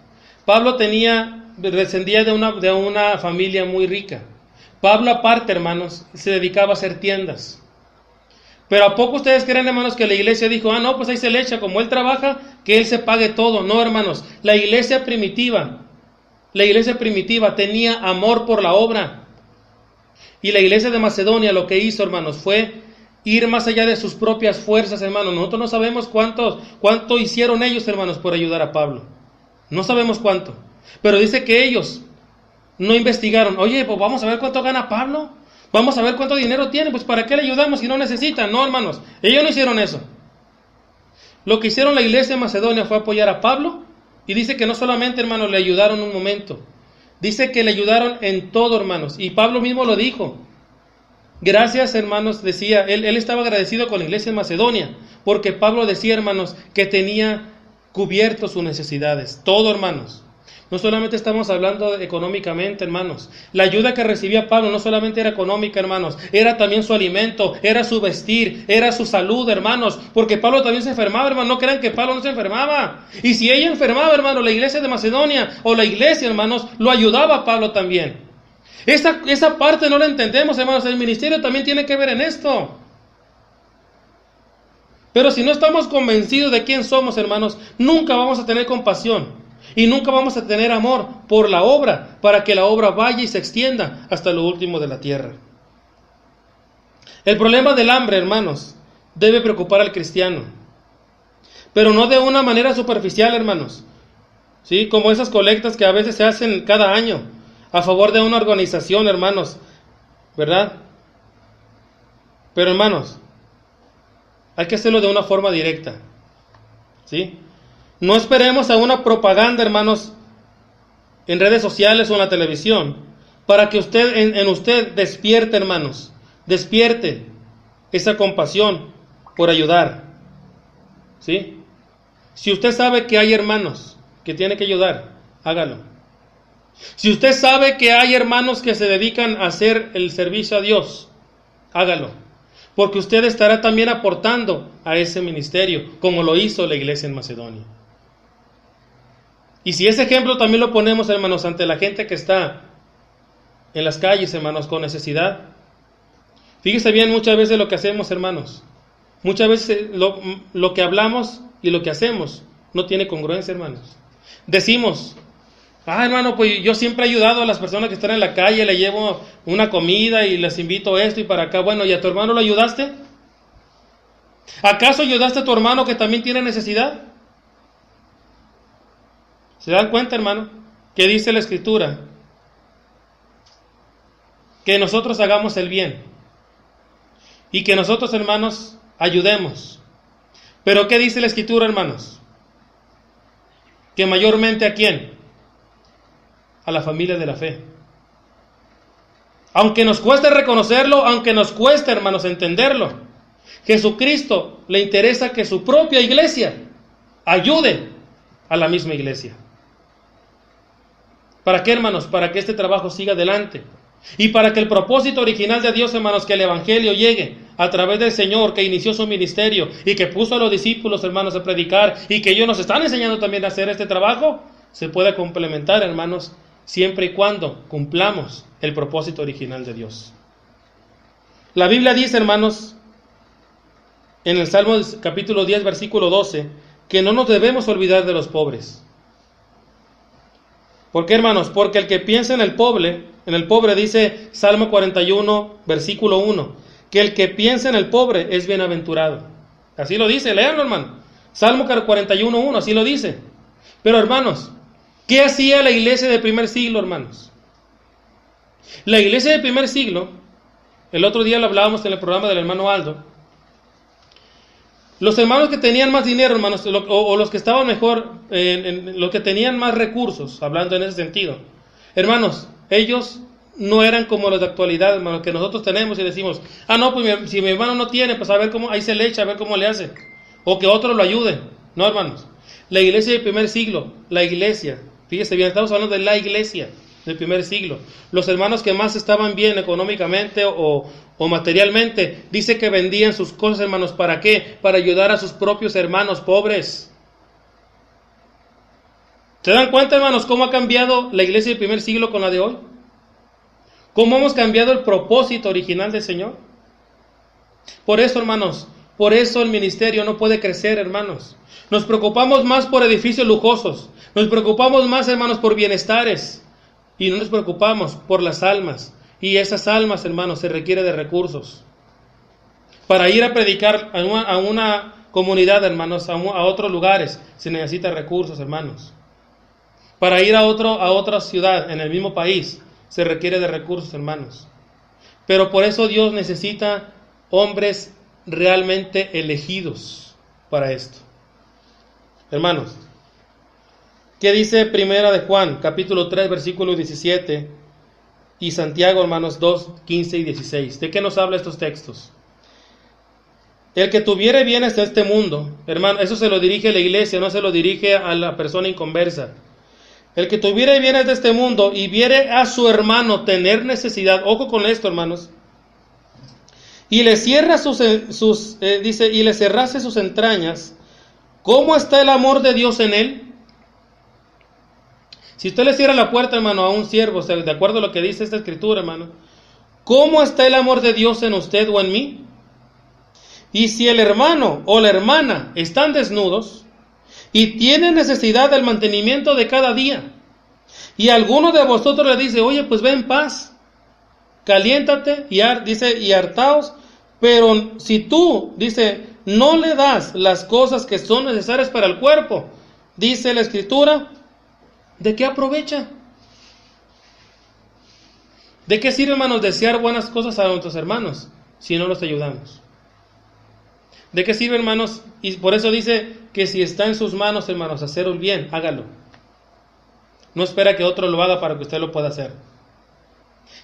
Pablo descendía de una familia muy rica. Pablo aparte, hermanos, se dedicaba a hacer tiendas. Pero ¿a poco ustedes creen, hermanos, que la iglesia dijo, no, pues ahí se le echa, como él trabaja, que él se pague todo? No, hermanos, la iglesia primitiva tenía amor por la obra. Y la iglesia de Macedonia lo que hizo, hermanos, fue ir más allá de sus propias fuerzas, hermanos. Nosotros no sabemos cuánto hicieron ellos, hermanos, por ayudar a Pablo. No sabemos cuánto. Pero dice que ellos no investigaron. Oye, pues vamos a ver cuánto gana Pablo. Vamos a ver cuánto dinero tiene. Pues ¿para qué le ayudamos si no necesita? No, hermanos. Ellos no hicieron eso. Lo que hicieron la iglesia de Macedonia fue apoyar a Pablo. Y dice que no solamente, hermanos, le ayudaron un momento. Dice que le ayudaron en todo, hermanos. Y Pablo mismo lo dijo. Gracias, hermanos, decía, él estaba agradecido con la iglesia de Macedonia, porque Pablo decía, hermanos, que tenía cubierto sus necesidades. Todo, hermanos. No solamente estamos hablando económicamente, hermanos. La ayuda que recibía Pablo no solamente era económica, hermanos, era también su alimento, era su vestir, era su salud, hermanos, porque Pablo también se enfermaba, hermanos. No crean que Pablo no se enfermaba. Y si ella enfermaba, hermanos, la iglesia de Macedonia o la iglesia, hermanos, lo ayudaba a Pablo también. Esa parte no la entendemos, hermanos. El ministerio también tiene que ver en esto. Pero si no estamos convencidos de quién somos, hermanos, nunca vamos a tener compasión y nunca vamos a tener amor por la obra, para que la obra vaya y se extienda hasta lo último de la tierra. El problema del hambre, hermanos, debe preocupar al cristiano, pero no de una manera superficial, hermanos. ¿Sí? Como esas colectas que a veces se hacen cada año a favor de una organización, hermanos, ¿verdad? Pero, hermanos, hay que hacerlo de una forma directa, ¿sí? No esperemos a una propaganda, hermanos, en redes sociales o en la televisión, para que usted, en usted despierte, hermanos, despierte esa compasión por ayudar, ¿sí? Si usted sabe que hay hermanos que tiene que ayudar, hágalo. Si usted sabe que hay hermanos que se dedican a hacer el servicio a Dios, hágalo, porque usted estará también aportando a ese ministerio, como lo hizo la iglesia en Macedonia. Y si ese ejemplo también lo ponemos, hermanos, ante la gente que está en las calles, hermanos, con necesidad. Fíjese bien muchas veces lo que hacemos, hermanos. Muchas veces lo que hablamos y lo que hacemos no tiene congruencia, hermanos. Decimos, hermano, pues yo siempre he ayudado a las personas que están en la calle, le llevo una comida y les invito a esto y para acá. Bueno, ¿y a tu hermano lo ayudaste? ¿Acaso ayudaste a tu hermano que también tiene necesidad? ¿Se dan cuenta, hermano? Que dice la Escritura que nosotros hagamos el bien y que nosotros, hermanos, ayudemos. Pero ¿qué dice la Escritura, hermanos? Que mayormente ¿a quién? A la familia de la fe. Aunque nos cueste reconocerlo, aunque nos cueste, hermanos, entenderlo, Jesucristo le interesa que su propia iglesia ayude a la misma iglesia. ¿Para qué, hermanos? Para que este trabajo siga adelante. Y para que el propósito original de Dios, hermanos, que el Evangelio llegue a través del Señor que inició su ministerio y que puso a los discípulos, hermanos, a predicar y que ellos nos están enseñando también a hacer este trabajo, se pueda complementar, hermanos, siempre y cuando cumplamos el propósito original de Dios. La Biblia dice, hermanos, en el Salmo capítulo 10, versículo 12, que no nos debemos olvidar de los pobres. ¿Por qué, hermanos? Porque el que piensa en el pobre dice Salmo 41, versículo 1, que el que piensa en el pobre es bienaventurado. Así lo dice, léanlo, hermano. Salmo 41:1, así lo dice. Pero, hermanos, ¿qué hacía la iglesia del primer siglo, hermanos? La iglesia del primer siglo, el otro día lo hablábamos en el programa del hermano Aldo. Los hermanos que tenían más dinero, hermanos, o los que estaban mejor, los que tenían más recursos, hablando en ese sentido, hermanos, ellos no eran como los de actualidad, hermanos, que nosotros tenemos y decimos, no, pues si mi hermano no tiene, pues a ver cómo, ahí se le echa, a ver cómo le hace, o que otro lo ayude. No, hermanos, la iglesia del primer siglo, la iglesia, fíjese bien, estamos hablando de la iglesia del primer siglo, los hermanos que más estaban bien económicamente o materialmente, dice que vendían sus cosas, hermanos, ¿para qué? Para ayudar a sus propios hermanos pobres. ¿Se dan cuenta, hermanos, cómo ha cambiado la iglesia del primer siglo con la de hoy? ¿Cómo hemos cambiado el propósito original del Señor? Por eso, hermanos, por eso el ministerio no puede crecer, hermanos. Nos preocupamos más por edificios lujosos, nos preocupamos más, hermanos, por bienestares, y no nos preocupamos por las almas. Y esas almas, hermanos, se requiere de recursos. Para ir a predicar a una comunidad, hermanos, a otros lugares, se necesita recursos, hermanos. Para ir a otra ciudad en el mismo país, se requiere de recursos, hermanos. Pero por eso Dios necesita hombres realmente elegidos para esto. Hermanos, ¿qué dice Primera de Juan, capítulo 3, versículo 17? Y Santiago, hermanos, 2, 15 y 16. ¿De qué nos habla estos textos? El que tuviere bienes de este mundo, hermano, eso se lo dirige a la iglesia, no se lo dirige a la persona inconversa. El que tuviere bienes de este mundo y viere a su hermano tener necesidad, ojo con esto, hermanos, y le cierra y le cerrase sus entrañas, ¿cómo está el amor de Dios en él? Si usted le cierra la puerta, hermano, a un siervo, o sea, de acuerdo a lo que dice esta escritura, hermano, ¿cómo está el amor de Dios en usted o en mí? Y si el hermano o la hermana están desnudos y tienen necesidad del mantenimiento de cada día, y alguno de vosotros le dice, oye, pues ve en paz, caliéntate, y hartaos, pero si tú, dice, no le das las cosas que son necesarias para el cuerpo, dice la escritura, ¿de qué aprovecha? ¿De qué sirve, hermanos, desear buenas cosas a nuestros hermanos si no los ayudamos? ¿De qué sirve, hermanos? Y por eso dice que si está en sus manos, hermanos, hacer el bien, hágalo. No espera que otro lo haga para que usted lo pueda hacer.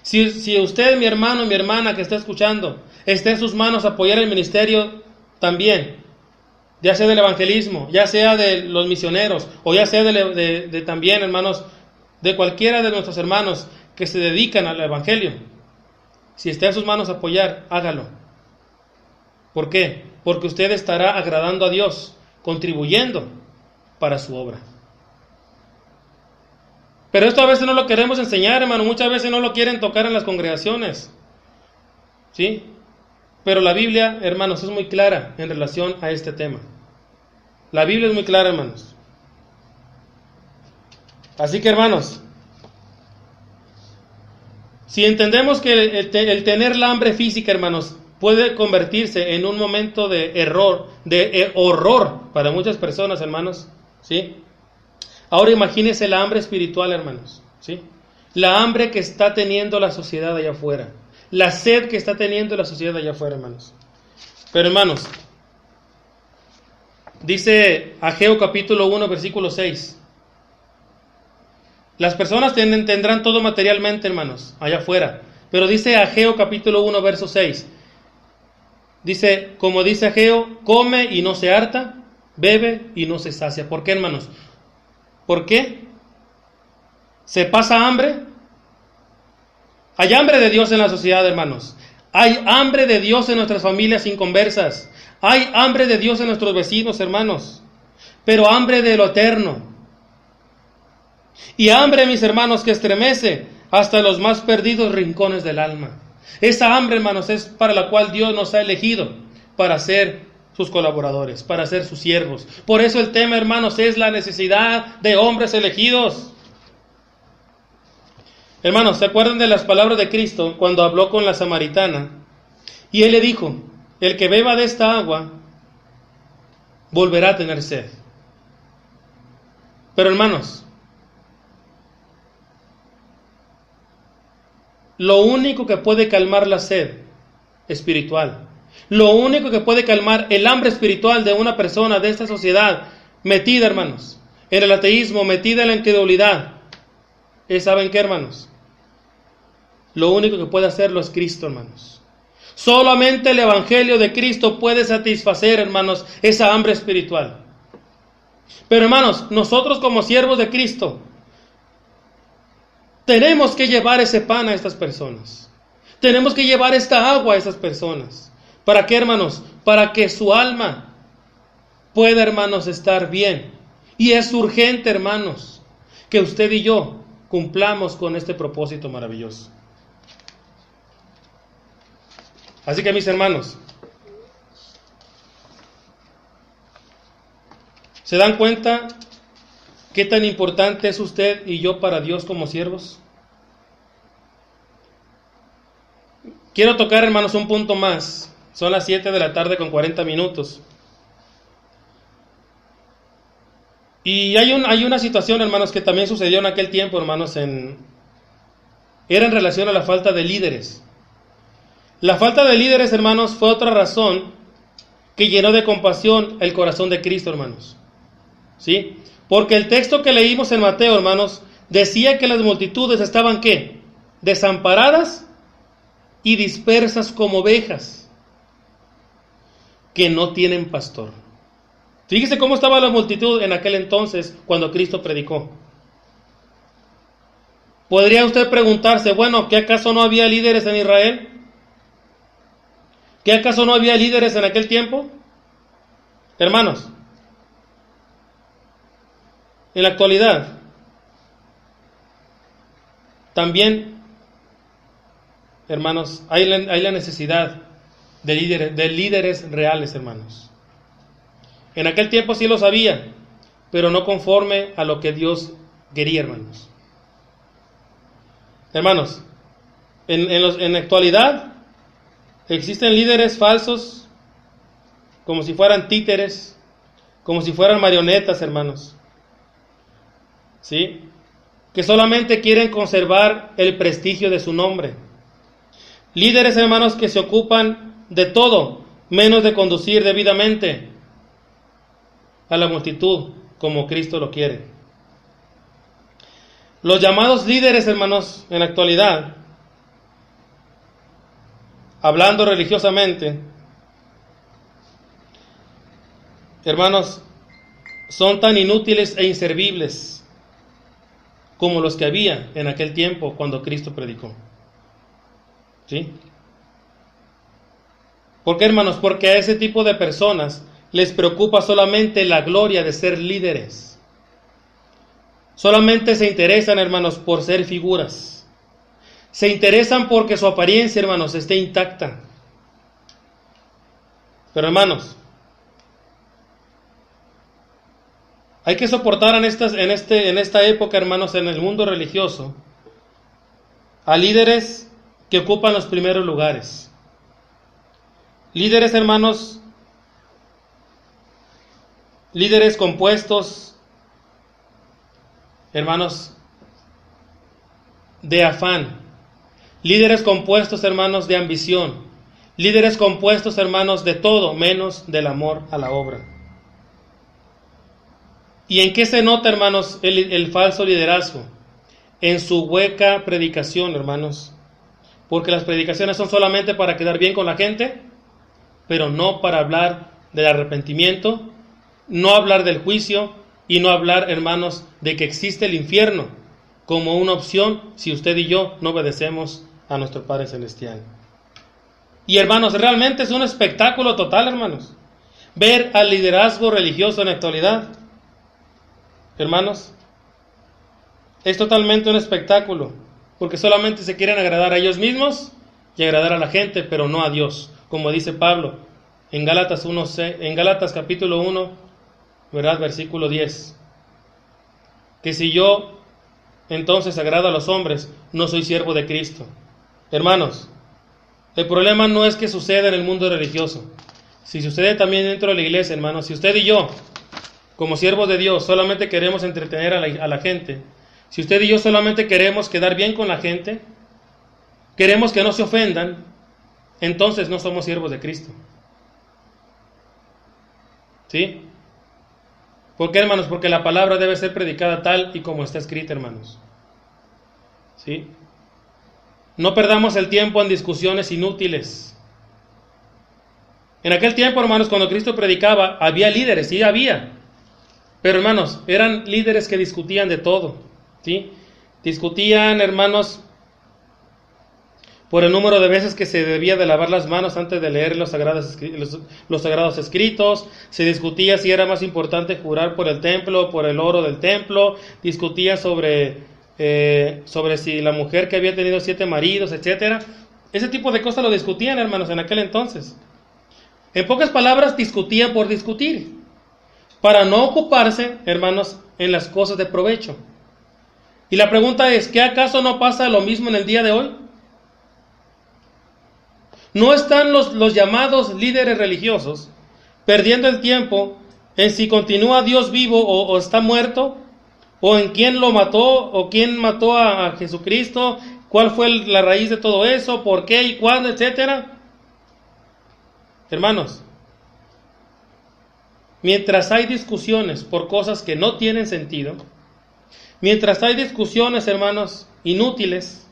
Si usted, mi hermano, mi hermana que está escuchando, está en sus manos apoyar el ministerio también, ya sea del evangelismo, ya sea de los misioneros, o ya sea de también, hermanos, de cualquiera de nuestros hermanos que se dedican al evangelio, si está en sus manos apoyar, hágalo. ¿Por qué? Porque usted estará agradando a Dios, contribuyendo para su obra. Pero esto a veces no lo queremos enseñar, hermano, muchas veces no lo quieren tocar en las congregaciones, ¿sí? Pero la Biblia, hermanos, es muy clara en relación a este tema. La Biblia es muy clara, hermanos. Así que, hermanos, si entendemos que el tener la hambre física, hermanos, puede convertirse en un momento de horror para muchas personas, hermanos, ¿sí? Ahora imagínense la hambre espiritual, hermanos, ¿sí? La hambre que está teniendo la sociedad allá afuera. La sed que está teniendo la sociedad allá afuera, hermanos. Pero, hermanos, dice Ageo capítulo 1, versículo 6. Las personas tendrán todo materialmente, hermanos, allá afuera. Pero dice Ageo capítulo 1, verso 6. Dice, como dice Ageo, come y no se harta, bebe y no se sacia. ¿Por qué, hermanos? ¿Por qué? ¿Se pasa hambre? Hay hambre de Dios en la sociedad, hermanos. Hay hambre de Dios en nuestras familias inconversas. Hay hambre de Dios en nuestros vecinos, hermanos. Pero hambre de lo eterno. Y hambre, mis hermanos, que estremece hasta los más perdidos rincones del alma. Esa hambre, hermanos, es para la cual Dios nos ha elegido para ser sus colaboradores, para ser sus siervos. Por eso el tema, hermanos, es la necesidad de hombres elegidos. Hermanos, ¿se acuerdan de las palabras de Cristo cuando habló con la samaritana? Y él le dijo, el que beba de esta agua volverá a tener sed. Pero hermanos, lo único que puede calmar la sed espiritual, lo único que puede calmar el hambre espiritual de una persona de esta sociedad metida, hermanos, en el ateísmo, metida en la incredulidad, ¿saben qué, hermanos? Lo único que puede hacerlo es Cristo, hermanos. Solamente el Evangelio de Cristo puede satisfacer, hermanos, esa hambre espiritual. Pero, hermanos, nosotros como siervos de Cristo tenemos que llevar ese pan a estas personas. Tenemos que llevar esta agua a esas personas. ¿Para qué, hermanos? Para que su alma pueda, hermanos, estar bien. Y es urgente, hermanos, que usted y yo cumplamos con este propósito maravilloso. Así que, mis hermanos, ¿se dan cuenta qué tan importante es usted y yo para Dios como siervos? Quiero tocar, hermanos, un punto más. Son las 7 de la tarde con 40 minutos. Y hay una situación, hermanos, que también sucedió en aquel tiempo, hermanos, era en relación a la falta de líderes. La falta de líderes, hermanos, fue otra razón que llenó de compasión el corazón de Cristo, hermanos. ¿Sí? Porque el texto que leímos en Mateo, hermanos, decía que las multitudes estaban, ¿qué? Desamparadas y dispersas como ovejas que no tienen pastor. Fíjese cómo estaba la multitud en aquel entonces cuando Cristo predicó. ¿Podría usted preguntarse, bueno, ¿qué acaso no había líderes en Israel? ¿Qué acaso no había líderes en aquel tiempo? Hermanos, en la actualidad también, hermanos, hay la necesidad de líderes reales, hermanos. En aquel tiempo sí los había, pero no conforme a lo que Dios quería, hermanos. Hermanos, en la actualidad existen líderes falsos, como si fueran títeres, como si fueran marionetas, hermanos. ¿Sí? Que solamente quieren conservar el prestigio de su nombre. Líderes, hermanos, que se ocupan de todo, menos de conducir debidamente a la multitud como Cristo lo quiere. Los llamados líderes, hermanos, en la actualidad, hablando religiosamente, hermanos, son tan inútiles e inservibles como los que había en aquel tiempo cuando Cristo predicó. ¿Sí? ¿Por qué, hermanos? Porque a ese tipo de personas les preocupa solamente la gloria de ser líderes. Solamente se interesan, hermanos, por ser figuras. Se interesan porque su apariencia, hermanos, esté intacta. Pero, hermanos, hay que soportar en esta época, hermanos, en el mundo religioso, a líderes que ocupan los primeros lugares. Líderes, hermanos, líderes compuestos, hermanos, de afán. Líderes compuestos, hermanos, de ambición. Líderes compuestos, hermanos, de todo menos del amor a la obra. ¿Y en qué se nota, hermanos, el falso liderazgo? En su hueca predicación, hermanos. Porque las predicaciones son solamente para quedar bien con la gente, pero no para hablar del arrepentimiento, no hablar del juicio y no hablar, hermanos, de que existe el infierno como una opción si usted y yo no obedecemos a nuestro Padre Celestial. Y, hermanos, realmente es un espectáculo total, hermanos, ver al liderazgo religioso en la actualidad. Hermanos, es totalmente un espectáculo, porque solamente se quieren agradar a ellos mismos y agradar a la gente, pero no a Dios, como dice Pablo en Gálatas capítulo 1, ¿verdad? Versículo 10, que si yo entonces agrado a los hombres, no soy siervo de Cristo. Hermanos, El problema no es que suceda en el mundo religioso. Si sucede también dentro de la iglesia, hermanos, si usted y yo, como siervos de Dios, solamente queremos entretener a la gente, si usted y yo solamente queremos quedar bien con la gente, queremos que no se ofendan, entonces no somos siervos de Cristo. ¿Sí? ¿Por qué, hermanos? Porque la palabra debe ser predicada tal y como está escrita, hermanos. ¿Sí? No perdamos el tiempo en discusiones inútiles. En aquel tiempo, hermanos, cuando Cristo predicaba, había líderes, sí había. Pero, hermanos, eran líderes que discutían de todo. ¿Sí? Discutían, hermanos, por el número de veces que se debía de lavar las manos antes de leer los sagrados escritos. Se discutía si era más importante jurar por el templo o por el oro del templo. Discutía sobre si la mujer que había tenido 7 maridos, etcétera. Ese tipo de cosas lo discutían, hermanos, en aquel entonces. En pocas palabras, discutían por discutir, para no ocuparse, hermanos, en las cosas de provecho. Y la pregunta es, ¿qué acaso no pasa lo mismo en el día de hoy? ¿No están los llamados líderes religiosos perdiendo el tiempo en si continúa Dios vivo o está muerto? ¿O en quién lo mató? ¿O quién mató a Jesucristo? ¿Cuál fue la raíz de todo eso? ¿Por qué y cuándo? Etcétera. Hermanos, mientras hay discusiones por cosas que no tienen sentido, mientras hay discusiones, hermanos, inútiles,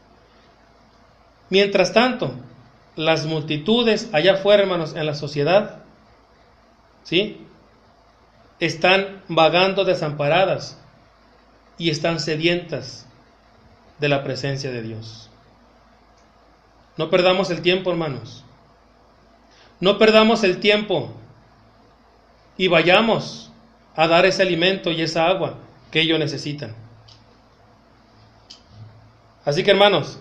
mientras tanto, las multitudes allá afuera, hermanos, en la sociedad, ¿sí?, están vagando desamparadas y están sedientas de la presencia de Dios. No perdamos el tiempo, hermanos. No perdamos el tiempo y vayamos a dar ese alimento y esa agua que ellos necesitan. Así que, hermanos,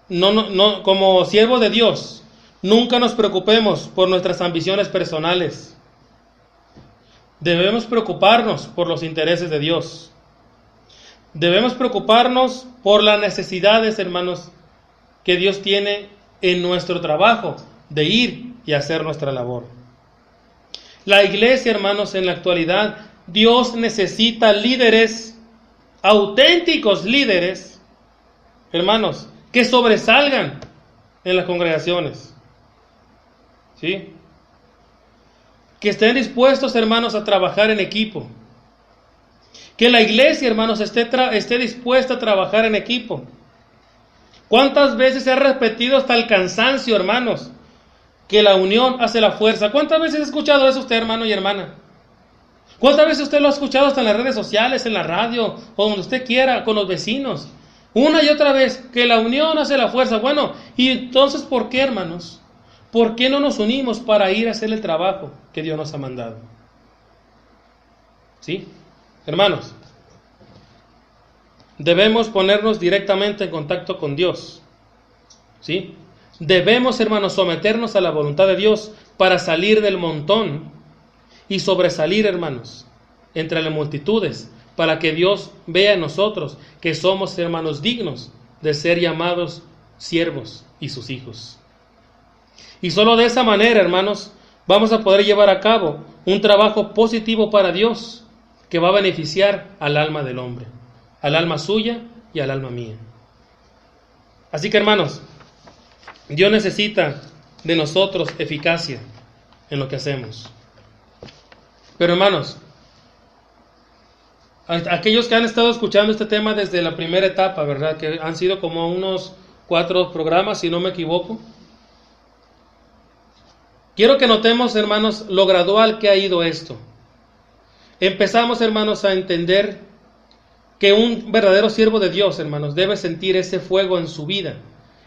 no, como siervos de Dios, nunca nos preocupemos por nuestras ambiciones personales. Debemos preocuparnos por los intereses de Dios. Debemos preocuparnos por las necesidades, hermanos, que Dios tiene en nuestro trabajo, de ir y hacer nuestra labor. La iglesia, hermanos, en la actualidad, Dios necesita líderes, auténticos líderes, hermanos, que sobresalgan en las congregaciones. ¿Sí? Que estén dispuestos, hermanos, a trabajar en equipo. Que la iglesia, hermanos, esté dispuesta a trabajar en equipo. ¿Cuántas veces se ha repetido hasta el cansancio, hermanos, que la unión hace la fuerza? ¿Cuántas veces ha escuchado eso usted, hermano y hermana? ¿Cuántas veces usted lo ha escuchado hasta en las redes sociales, en la radio, o donde usted quiera, con los vecinos? Una y otra vez, que la unión hace la fuerza. Bueno, y entonces, ¿por qué, hermanos? ¿Por qué no nos unimos para ir a hacer el trabajo que Dios nos ha mandado? ¿Sí? Hermanos, debemos ponernos directamente en contacto con Dios. ¿Sí? Debemos, hermanos, someternos a la voluntad de Dios para salir del montón y sobresalir, hermanos, entre las multitudes, para que Dios vea en nosotros que somos, hermanos, dignos de ser llamados siervos y sus hijos. Y solo de esa manera, hermanos, vamos a poder llevar a cabo un trabajo positivo para Dios que va a beneficiar al alma del hombre, al alma suya y al alma mía. Así que, hermanos, Dios necesita de nosotros eficacia en lo que hacemos. Pero, hermanos, aquellos que han estado escuchando este tema desde la primera etapa, ¿verdad?, que han sido como unos 4 programas, si no me equivoco, quiero que notemos, hermanos, lo gradual que ha ido esto. Empezamos, hermanos, a entender que un verdadero siervo de Dios, hermanos, debe sentir ese fuego en su vida,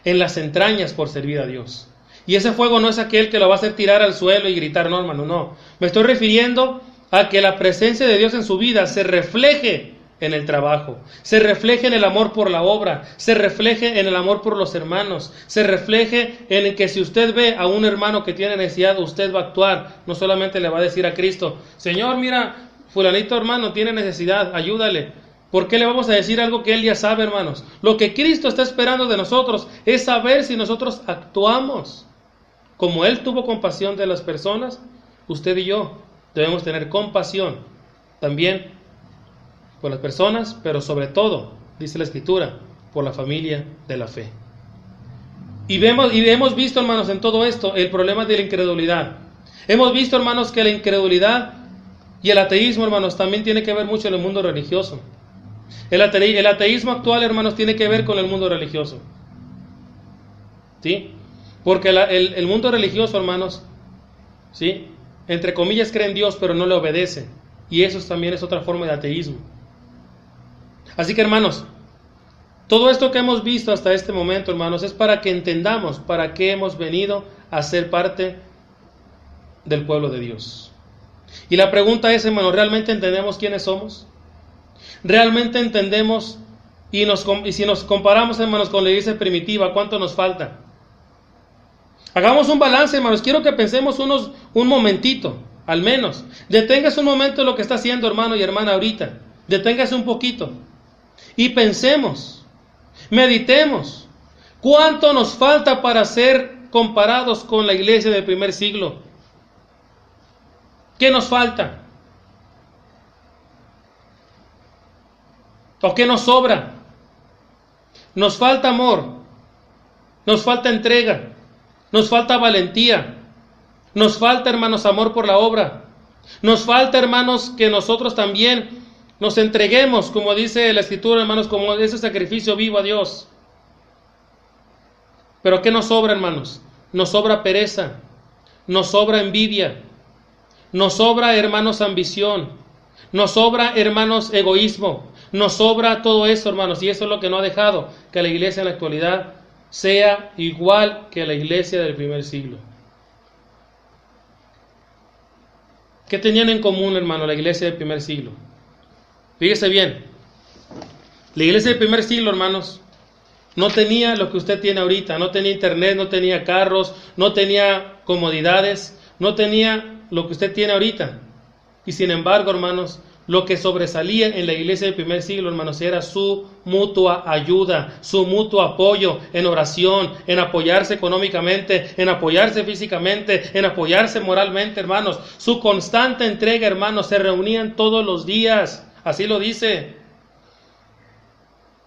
en las entrañas por servir a Dios. Y ese fuego no es aquel que lo va a hacer tirar al suelo y gritar, no, hermano, no. Me estoy refiriendo a que la presencia de Dios en su vida se refleje en el trabajo, se refleje en el amor por la obra, se refleje en el amor por los hermanos, se refleje en que si usted ve a un hermano que tiene necesidad, usted va a actuar, no solamente le va a decir a Cristo, Señor, mira, fulanito hermano tiene necesidad, ayúdale. ¿Por qué le vamos a decir algo que Él ya sabe, hermanos? Lo que Cristo está esperando de nosotros es saber si nosotros actuamos. Como Él tuvo compasión de las personas, usted y yo debemos tener compasión también por las personas, pero sobre todo, dice la Escritura, por la familia de la fe. Y hemos visto, hermanos, en todo esto el problema de la incredulidad. Hemos visto, hermanos, que la incredulidad y el ateísmo, hermanos, también tiene que ver mucho en el mundo religioso. El ateísmo actual, hermanos, tiene que ver con el mundo religioso. ¿Sí? Porque el mundo religioso, hermanos, ¿sí?, entre comillas cree en Dios, pero no le obedece. Y eso también es otra forma de ateísmo. Así que, hermanos, todo esto que hemos visto hasta este momento, hermanos, es para que entendamos para qué hemos venido a ser parte del pueblo de Dios. Y la pregunta es, hermanos, ¿realmente entendemos quiénes somos? ¿Realmente entendemos? Y si nos comparamos, hermanos, con la iglesia primitiva, ¿cuánto nos falta? Hagamos un balance, hermanos. Quiero que pensemos un momentito, al menos. Deténgase un momento en lo que está haciendo, hermano y hermana, ahorita. Deténgase un poquito. Y pensemos, meditemos. ¿Cuánto nos falta para ser comparados con la iglesia del primer siglo? ¿Qué nos falta? ¿O qué nos sobra? Nos falta amor, nos falta entrega, nos falta valentía, nos falta, hermanos, amor por la obra, nos falta, hermanos, que nosotros también nos entreguemos, como dice la Escritura, hermanos, como ese sacrificio vivo a Dios. Pero ¿qué nos sobra, hermanos? Nos sobra pereza, nos sobra envidia, nos sobra, hermanos, ambición, nos sobra, hermanos, egoísmo, nos sobra todo eso, hermanos, y eso es lo que no ha dejado que la iglesia en la actualidad sea igual que la iglesia del primer siglo. ¿Qué tenían en común, hermano, la iglesia del primer siglo? Fíjese bien, la iglesia del primer siglo, hermanos, no tenía lo que usted tiene ahorita, no tenía internet, no tenía carros, no tenía comodidades, no tenía lo que usted tiene ahorita. Y sin embargo, hermanos, lo que sobresalía en la iglesia del primer siglo, hermanos, era su mutua ayuda, su mutuo apoyo en oración, en apoyarse económicamente, en apoyarse físicamente, en apoyarse moralmente, hermanos. Su constante entrega, hermanos, se reunían todos los días, así lo dice.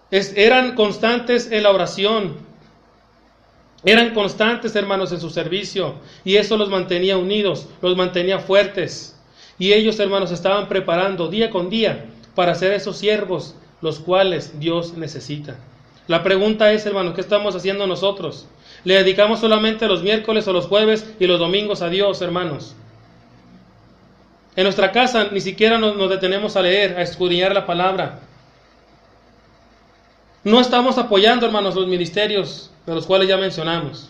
Eran constantes en la oración, eran constantes, hermanos, en su servicio, y eso los mantenía unidos, los mantenía fuertes. Y ellos, hermanos, estaban preparando día con día para ser esos siervos los cuales Dios necesita. La pregunta es, hermanos, ¿qué estamos haciendo nosotros? ¿Le dedicamos solamente los miércoles o los jueves y los domingos a Dios, hermanos? En nuestra casa ni siquiera nos detenemos a leer, a escudriñar la palabra. No estamos apoyando, hermanos, los ministerios de los cuales ya mencionamos.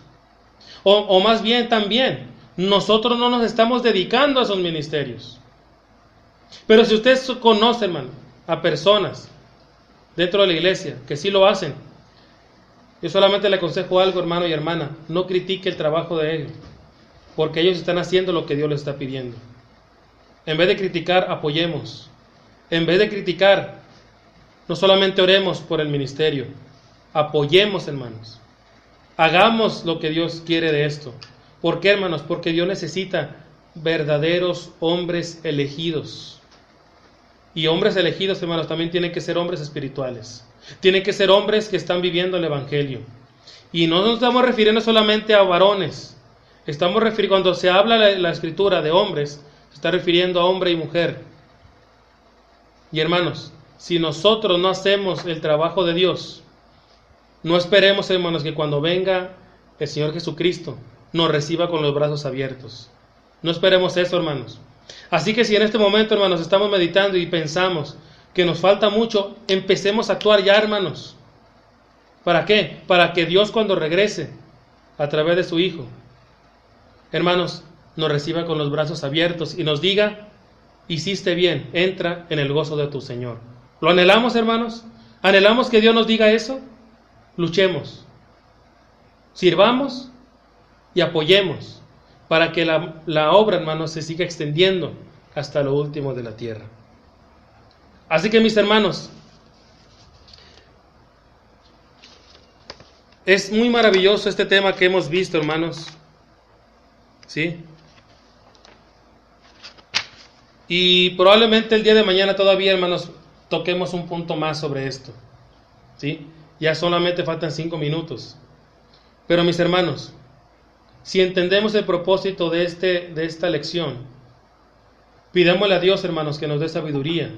O más bien también, nosotros no nos estamos dedicando a esos ministerios. Pero si usted conoce, hermano, a personas dentro de la iglesia que sí lo hacen, yo solamente le aconsejo algo, hermano y hermana: no critique el trabajo de ellos, porque ellos están haciendo lo que Dios les está pidiendo. En vez de criticar, apoyemos. En vez de criticar, no solamente oremos por el ministerio, apoyemos, hermanos. Hagamos lo que Dios quiere de esto. ¿Por qué, hermanos? Porque Dios necesita verdaderos hombres elegidos. Y hombres elegidos, hermanos, también tienen que ser hombres espirituales. Tienen que ser hombres que están viviendo el Evangelio. Y no nos estamos refiriendo solamente a varones. Cuando se habla la Escritura de hombres, se está refiriendo a hombre y mujer. Y hermanos, si nosotros no hacemos el trabajo de Dios, no esperemos, hermanos, que cuando venga el Señor Jesucristo nos reciba con los brazos abiertos. No esperemos eso, hermanos. Así que si en este momento, hermanos, estamos meditando y pensamos que nos falta mucho, empecemos a actuar ya, hermanos. ¿Para qué? Para que Dios, cuando regrese a través de su Hijo, hermanos, nos reciba con los brazos abiertos y nos diga: hiciste bien, entra en el gozo de tu Señor. ¿Lo anhelamos, hermanos? ¿Anhelamos que Dios nos diga eso? Luchemos, sirvamos y apoyemos para que la obra, hermanos, se siga extendiendo hasta lo último de la tierra. Así que, mis hermanos, Es muy maravilloso este tema que hemos visto, hermanos. ¿Sí? Y probablemente el día de mañana todavía, hermanos, toquemos un punto más sobre esto. ¿Sí? Ya solamente faltan 5 minutos. Pero mis hermanos, si entendemos el propósito de esta lección, pidámosle a Dios, hermanos, que nos dé sabiduría.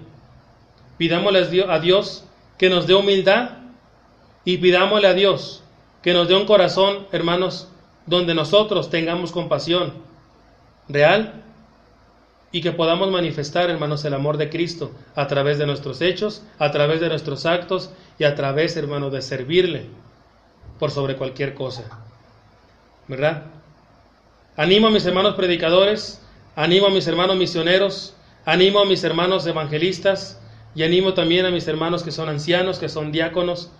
Pidámosle a Dios que nos dé humildad. Y pidámosle a Dios que nos dé un corazón, hermanos, donde nosotros tengamos compasión real y que podamos manifestar, hermanos, el amor de Cristo a través de nuestros hechos, a través de nuestros actos y a través, hermanos, de servirle por sobre cualquier cosa. ¿Verdad? Animo a mis hermanos predicadores, animo a mis hermanos misioneros, animo a mis hermanos evangelistas y animo también a mis hermanos que son ancianos, que son diáconos.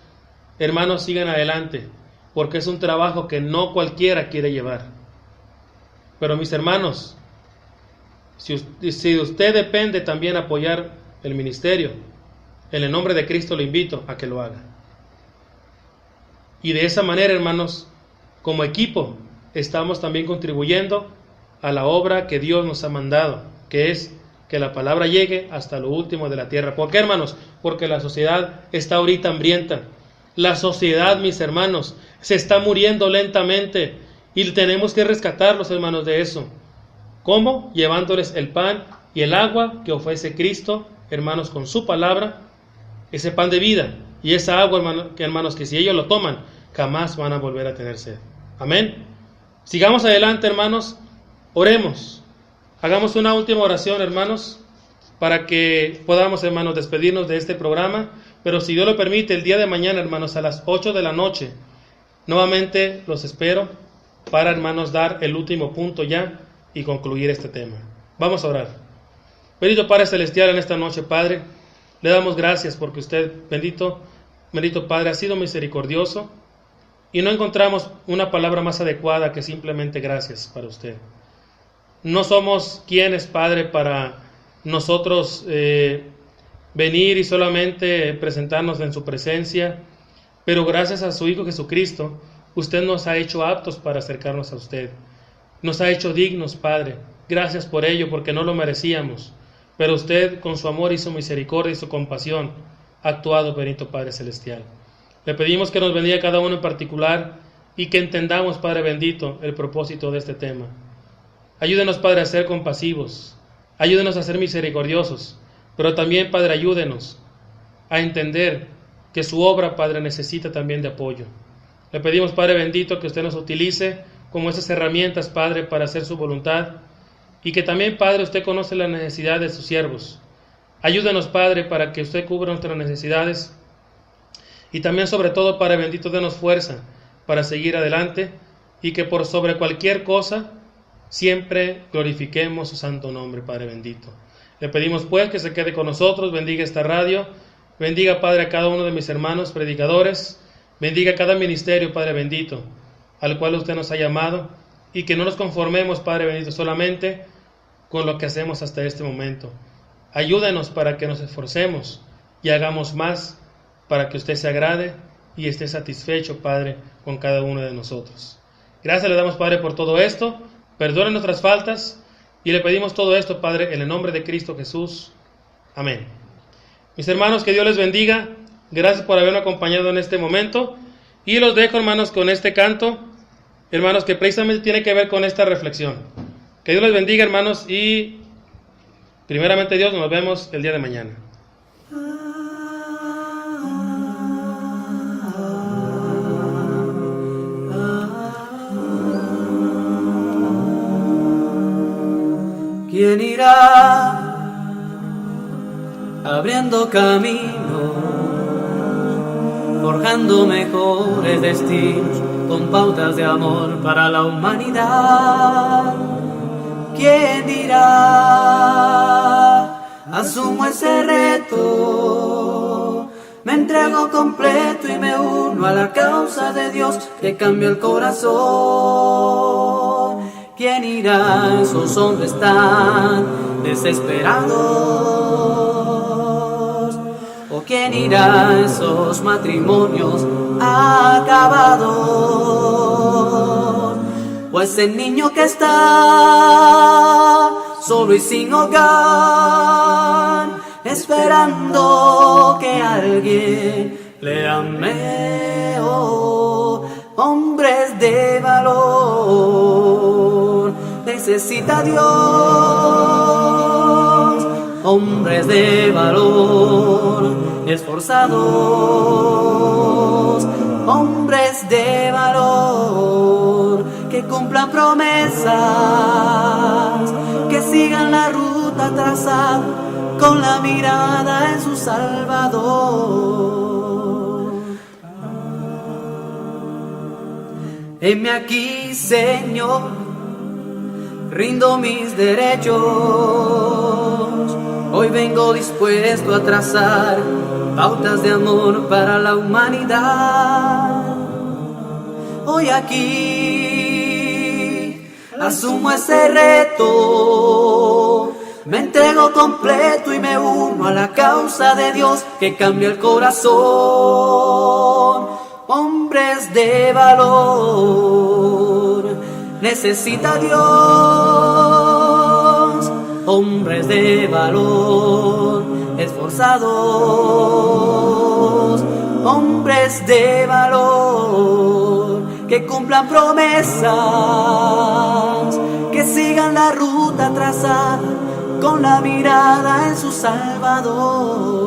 Hermanos, sigan adelante, porque es un trabajo que no cualquiera quiere llevar. Pero mis hermanos, si usted depende también apoyar el ministerio, en el nombre de Cristo le invito a que lo haga. Y de esa manera, hermanos, como equipo, estamos también contribuyendo a la obra que Dios nos ha mandado, que es que la palabra llegue hasta lo último de la tierra. ¿Por qué, hermanos? Porque la sociedad está ahorita hambrienta. La sociedad, mis hermanos, se está muriendo lentamente y tenemos que rescatarlos, hermanos, de eso. ¿Cómo? Llevándoles el pan y el agua que ofrece Cristo, hermanos, con su palabra, ese pan de vida y esa agua, hermanos, que si ellos lo toman, jamás van a volver a tener sed. Amén. Sigamos adelante, hermanos. Oremos. Hagamos una última oración, hermanos, para que podamos, hermanos, despedirnos de este programa. Pero si Dios lo permite, el día de mañana, hermanos, a las 8 de la noche, nuevamente los espero para, hermanos, dar el último punto ya y concluir este tema. Vamos a orar. Bendito Padre Celestial, en esta noche, Padre, le damos gracias porque usted, bendito Padre, ha sido misericordioso y no encontramos una palabra más adecuada que simplemente gracias para usted. No somos quienes, Padre, para nosotros venir y solamente presentarnos en su presencia, pero gracias a su Hijo Jesucristo, usted nos ha hecho aptos para acercarnos a usted. Nos ha hecho dignos, Padre. Gracias por ello, porque no lo merecíamos. Pero usted, con su amor y su misericordia y su compasión, ha actuado, bendito Padre Celestial. Le pedimos que nos bendiga cada uno en particular y que entendamos, Padre bendito, el propósito de este tema. Ayúdenos, Padre, a ser compasivos. Ayúdenos a ser misericordiosos. Pero también, Padre, ayúdenos a entender que su obra, Padre, necesita también de apoyo. Le pedimos, Padre bendito, que usted nos utilice como esas herramientas, Padre, para hacer su voluntad. Y que también, Padre, usted conoce la necesidad de sus siervos. Ayúdenos, Padre, para que usted cubra nuestras necesidades. Y también, sobre todo, Padre bendito, denos fuerza para seguir adelante. Y que por sobre cualquier cosa, siempre glorifiquemos su santo nombre, Padre bendito. Le pedimos, pues, que se quede con nosotros, bendiga esta radio. Bendiga, Padre, a cada uno de mis hermanos predicadores. Bendiga cada ministerio, Padre bendito, al cual usted nos ha llamado. Y que no nos conformemos, Padre bendito, solamente con lo que hacemos hasta este momento. Ayúdenos para que nos esforcemos y hagamos más para que usted se agrade y esté satisfecho, Padre, con cada uno de nosotros. Gracias le damos, Padre, por todo esto. Perdone nuestras faltas y le pedimos todo esto, Padre, en el nombre de Cristo Jesús. Amén. Mis hermanos, que Dios les bendiga. Gracias por haberme acompañado en este momento. Y los dejo, hermanos, con este canto, hermanos, que precisamente tiene que ver con esta reflexión. Que Dios les bendiga, hermanos, y primeramente Dios, nos vemos el día de mañana. ¿Quién irá abriendo camino, forjando mejores destinos con pautas de amor para la humanidad? ¿Quién dirá? Asumo ese reto, me entrego completo y me uno a la causa de Dios que cambia el corazón. ¿Quién irá? Esos hombres tan desesperados. ¿quién irá a esos matrimonios acabados? O ese niño que está solo y sin hogar, esperando que alguien le ame. Oh, hombres de valor, necesita Dios. Hombres de valor, esforzados. Hombres de valor, que cumplan promesas, que sigan la ruta trazada con la mirada en su Salvador. Heme aquí, Señor, rindo mis derechos. Hoy vengo dispuesto a trazar pautas de amor para la humanidad. Hoy aquí asumo ese reto, me entrego completo y me uno a la causa de Dios que cambia el corazón. Hombres de valor, necesita Dios. Hombres de valor, esforzados. Hombres de valor, que cumplan promesas, que sigan la ruta trazada con la mirada en su Salvador.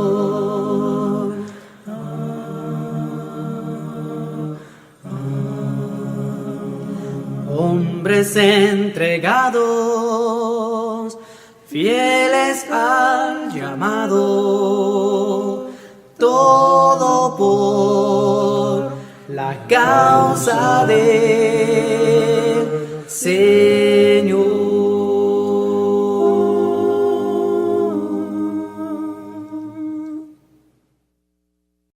Hombres entregados, fieles al llamado, todo por la causa del Señor.